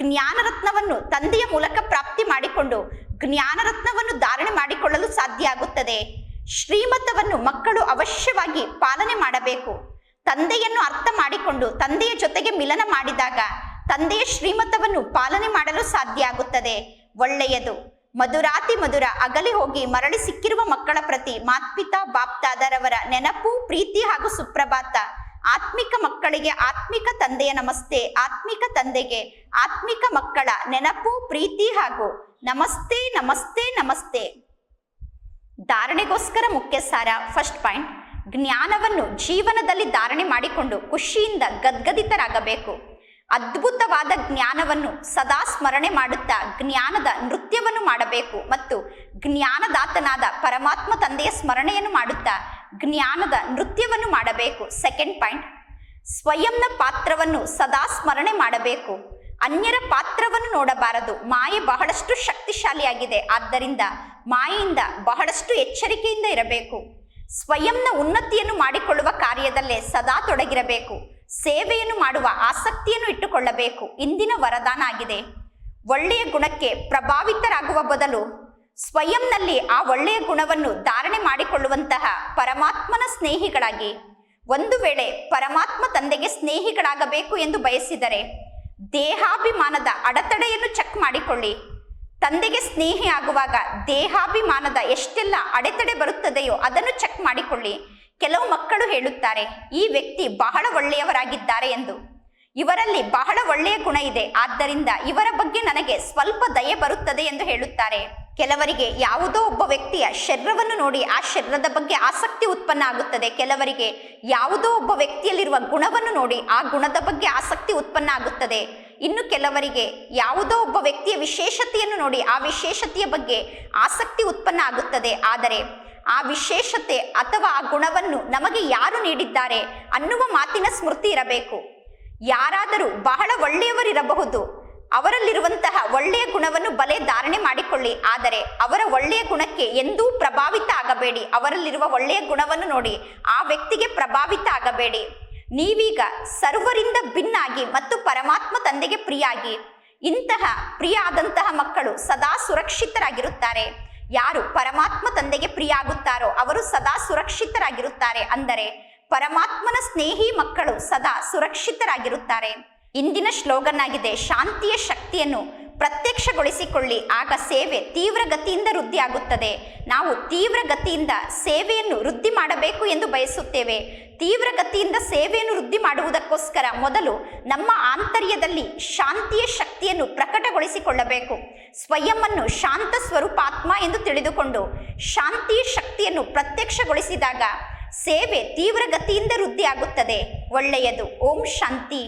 ಜ್ಞಾನರತ್ನವನ್ನು ತಂದೆಯ ಮೂಲಕ ಪ್ರಾಪ್ತಿ ಮಾಡಿಕೊಂಡು ಜ್ಞಾನರತ್ನವನ್ನು ಧಾರಣೆ ಮಾಡಿಕೊಳ್ಳಲು ಸಾಧ್ಯ ಆಗುತ್ತದೆ. ಶ್ರೀಮತವನ್ನು ಮಕ್ಕಳು ಅವಶ್ಯವಾಗಿ ಪಾಲನೆ ಮಾಡಬೇಕು. ತಂದೆಯನ್ನು ಅರ್ಥ ಮಾಡಿಕೊಂಡು ತಂದೆಯ ಜೊತೆಗೆ ಮಿಲನ ಮಾಡಿದಾಗ ತಂದೆಯ ಶ್ರೀಮತವನ್ನು ಪಾಲನೆ ಮಾಡಲು ಸಾಧ್ಯ ಆಗುತ್ತದೆ. ಒಳ್ಳೆಯದು. ಮಧುರಾತಿ ಮಧುರ ಅಗಲಿ ಹೋಗಿ ಮರಳಿ ಸಿಕ್ಕಿರುವ ಮಕ್ಕಳ ಪ್ರತಿ ಮಾತ್ಪಿತಾ ಬಾಪ್ದಾದರವರ ನೆನಪು, ಪ್ರೀತಿ ಹಾಗೂ ಸುಪ್ರಭಾತ. ಆತ್ಮಿಕ ಮಕ್ಕಳಿಗೆ ಆತ್ಮಿಕ ತಂದೆಯ ನಮಸ್ತೆ. ಆತ್ಮಿಕ ತಂದೆಗೆ ಆತ್ಮಿಕ ಮಕ್ಕಳ ನೆನಪು, ಪ್ರೀತಿ ಹಾಗೂ ನಮಸ್ತೆ ನಮಸ್ತೆ ನಮಸ್ತೆ. ಧಾರಣೆಗೋಸ್ಕರ ಮುಖ್ಯ ಸಾರ. ಫಸ್ಟ್ ಪಾಯಿಂಟ್, ಜ್ಞಾನವನ್ನು ಜೀವನದಲ್ಲಿ ಧಾರಣೆ ಮಾಡಿಕೊಂಡು ಖುಷಿಯಿಂದ ಗದ್ಗದಿತರಾಗಬೇಕು. ಅದ್ಭುತವಾದ ಜ್ಞಾನವನ್ನು ಸದಾ ಸ್ಮರಣೆ ಮಾಡುತ್ತಾ ಜ್ಞಾನದ ನೃತ್ಯವನ್ನು ಮಾಡಬೇಕು ಮತ್ತು ಜ್ಞಾನದಾತನಾದ ಪರಮಾತ್ಮ ತಂದೆಯ ಸ್ಮರಣೆಯನ್ನು ಮಾಡುತ್ತಾ ಜ್ಞಾನದ ನೃತ್ಯವನ್ನು ಮಾಡಬೇಕು. ಸೆಕೆಂಡ್ ಪಾಯಿಂಟ್, ಸ್ವಯಂನ ಪಾತ್ರವನ್ನು ಸದಾ ಸ್ಮರಣೆ ಮಾಡಬೇಕು. ಅನ್ಯರ ಪಾತ್ರವನ್ನು ನೋಡಬಾರದು. ಮಾಯೆ ಬಹಳಷ್ಟು ಶಕ್ತಿಶಾಲಿಯಾಗಿದೆ. ಆದ್ದರಿಂದ ಮಾಯೆಯಿಂದ ಬಹಳಷ್ಟು ಎಚ್ಚರಿಕೆಯಿಂದ ಇರಬೇಕು. ಸ್ವಯಂನ ಉನ್ನತಿಯನ್ನು ಮಾಡಿಕೊಳ್ಳುವ ಕಾರ್ಯದಲ್ಲೇ ಸದಾ ತೊಡಗಿರಬೇಕು. ಸೇವೆಯನ್ನು ಮಾಡುವ ಆಸಕ್ತಿಯನ್ನು ಇಟ್ಟುಕೊಳ್ಳಬೇಕು. ಇಂದಿನ ವರದಾನ ಆಗಿದೆ. ಒಳ್ಳೆಯ ಗುಣಕ್ಕೆ ಪ್ರಭಾವಿತರಾಗುವ ಬದಲು ಸ್ವಯಂನಲ್ಲಿ ಆ ಒಳ್ಳೆಯ ಗುಣವನ್ನು ಧಾರಣೆ ಮಾಡಿಕೊಳ್ಳುವಂತಹ ಪರಮಾತ್ಮನ ಸ್ನೇಹಿಗಳಾಗಿ. ಒಂದು ವೇಳೆ ಪರಮಾತ್ಮ ತಂದೆಗೆ ಸ್ನೇಹಿಗಳಾಗಬೇಕು ಎಂದು ಬಯಸಿದರೆ ದೇಹಾಭಿಮಾನದ ಅಡೆತಡೆಯನ್ನು ಚೆಕ್ ಮಾಡಿಕೊಳ್ಳಿ. ತಂದೆಗೆ ಸ್ನೇಹಿ ಆಗುವಾಗ ದೇಹಾಭಿಮಾನದ ಎಷ್ಟೆಲ್ಲ ಅಡೆತಡೆ ಬರುತ್ತದೆಯೋ ಅದನ್ನು ಚೆಕ್ ಮಾಡಿಕೊಳ್ಳಿ. ಕೆಲವು ಮಕ್ಕಳು ಹೇಳುತ್ತಾರೆ, ಈ ವ್ಯಕ್ತಿ ಬಹಳ ಒಳ್ಳೆಯವರಾಗಿದ್ದಾರೆ ಎಂದು. ಇವರಲ್ಲಿ ಬಹಳ ಒಳ್ಳೆಯ ಗುಣ ಇದೆ, ಆದ್ದರಿಂದ ಇವರ ಬಗ್ಗೆ ನನಗೆ ಸ್ವಲ್ಪ ದಯೆ ಬರುತ್ತದೆ ಎಂದು ಹೇಳುತ್ತಾರೆ. ಕೆಲವರಿಗೆ ಯಾವುದೋ ಒಬ್ಬ ವ್ಯಕ್ತಿಯ ಶರೀರವನ್ನು ನೋಡಿ ಆ ಶರೀರದ ಬಗ್ಗೆ ಆಸಕ್ತಿ ಉತ್ಪನ್ನ ಆಗುತ್ತದೆ. ಕೆಲವರಿಗೆ ಯಾವುದೋ ಒಬ್ಬ ವ್ಯಕ್ತಿಯಲ್ಲಿರುವ ಗುಣವನ್ನು ನೋಡಿ ಆ ಗುಣದ ಬಗ್ಗೆ ಆಸಕ್ತಿ ಉತ್ಪನ್ನ ಆಗುತ್ತದೆ. ಇನ್ನು ಕೆಲವರಿಗೆ ಯಾವುದೋ ಒಬ್ಬ ವ್ಯಕ್ತಿಯ ವಿಶೇಷತೆಯನ್ನು ನೋಡಿ ಆ ವಿಶೇಷತೆಯ ಬಗ್ಗೆ ಆಸಕ್ತಿ ಉತ್ಪನ್ನ ಆಗುತ್ತದೆ. ಆದರೆ ಆ ವಿಶೇಷತೆ ಅಥವಾ ಆ ಗುಣವನ್ನು ನಮಗೆ ಯಾರು ನೀಡಿದ್ದಾರೆ ಅನ್ನುವ ಮಾತಿನ ಸ್ಮೃತಿ ಇರಬೇಕು. ಯಾರಾದರೂ ಬಹಳ ಒಳ್ಳೆಯವರಿರಬಹುದು, ಅವರಲ್ಲಿರುವಂತಹ ಒಳ್ಳೆಯ ಗುಣವನ್ನು ಬಲೆ ಧಾರಣೆ ಮಾಡಿಕೊಳ್ಳಿ. ಆದರೆ ಅವರ ಒಳ್ಳೆಯ ಗುಣಕ್ಕೆ ಎಂದೂ ಪ್ರಭಾವಿತ ಆಗಬೇಡಿ. ಅವರಲ್ಲಿರುವ ಒಳ್ಳೆಯ ಗುಣವನ್ನು ನೋಡಿ ಆ ವ್ಯಕ್ತಿಗೆ ಪ್ರಭಾವಿತ ಆಗಬೇಡಿ. ನೀವೀಗ ಸರ್ವರಿಂದ ಭಿನ್ನಾಗಿ ಮತ್ತು ಪರಮಾತ್ಮ ತಂದೆಗೆ ಪ್ರಿಯಾಗಿ, ಇಂತಹ ಪ್ರಿಯ ಆದಂತಹ ಮಕ್ಕಳು ಸದಾ ಸುರಕ್ಷಿತರಾಗಿರುತ್ತಾರೆ. ಯಾರು ಪರಮಾತ್ಮ ತಂದೆಗೆ ಪ್ರಿಯ ಆಗುತ್ತಾರೋ ಅವರು ಸದಾ ಸುರಕ್ಷಿತರಾಗಿರುತ್ತಾರೆ. ಅಂದರೆ ಪರಮಾತ್ಮನ ಸ್ನೇಹಿ ಮಕ್ಕಳು ಸದಾ ಸುರಕ್ಷಿತರಾಗಿರುತ್ತಾರೆ. ಇಂದಿನ ಸ್ಲೋಗನ್ ಆಗಿದೆ, ಶಾಂತಿಯ ಶಕ್ತಿಯನ್ನು ಪ್ರತ್ಯಕ್ಷಗೊಳಿಸಿಕೊಳ್ಳಿ, ಆಗ ಸೇವೆ ತೀವ್ರ ಗತಿಯಿಂದ ವೃದ್ಧಿ ಆಗುತ್ತದೆ. ನಾವು ತೀವ್ರ ಗತಿಯಿಂದ ಸೇವೆಯನ್ನು ವೃದ್ಧಿ ಮಾಡಬೇಕು ಎಂದು ಬಯಸುತ್ತೇವೆ. ತೀವ್ರ ಗತಿಯಿಂದ ಸೇವೆಯನ್ನು ವೃದ್ಧಿ ಮಾಡುವುದಕ್ಕೋಸ್ಕರ ಮೊದಲು ನಮ್ಮ ಆಂತರ್ಯದಲ್ಲಿ ಶಾಂತಿಯ ಶಕ್ತಿಯನ್ನು ಪ್ರಕಟಗೊಳಿಸಿಕೊಳ್ಳಬೇಕು. ಸ್ವಯಂವನ್ನು ಶಾಂತ ಸ್ವರೂಪಾತ್ಮ ಎಂದು ತಿಳಿದುಕೊಂಡು ಶಾಂತಿಯ ಶಕ್ತಿಯನ್ನು ಪ್ರತ್ಯಕ್ಷಗೊಳಿಸಿದಾಗ ಸೇವೆ ತೀವ್ರ ಗತಿಯಿಂದ ವೃದ್ಧಿ ಆಗುತ್ತದೆ. ಒಳ್ಳೆಯದು. ಓಂ ಶಾಂತಿ.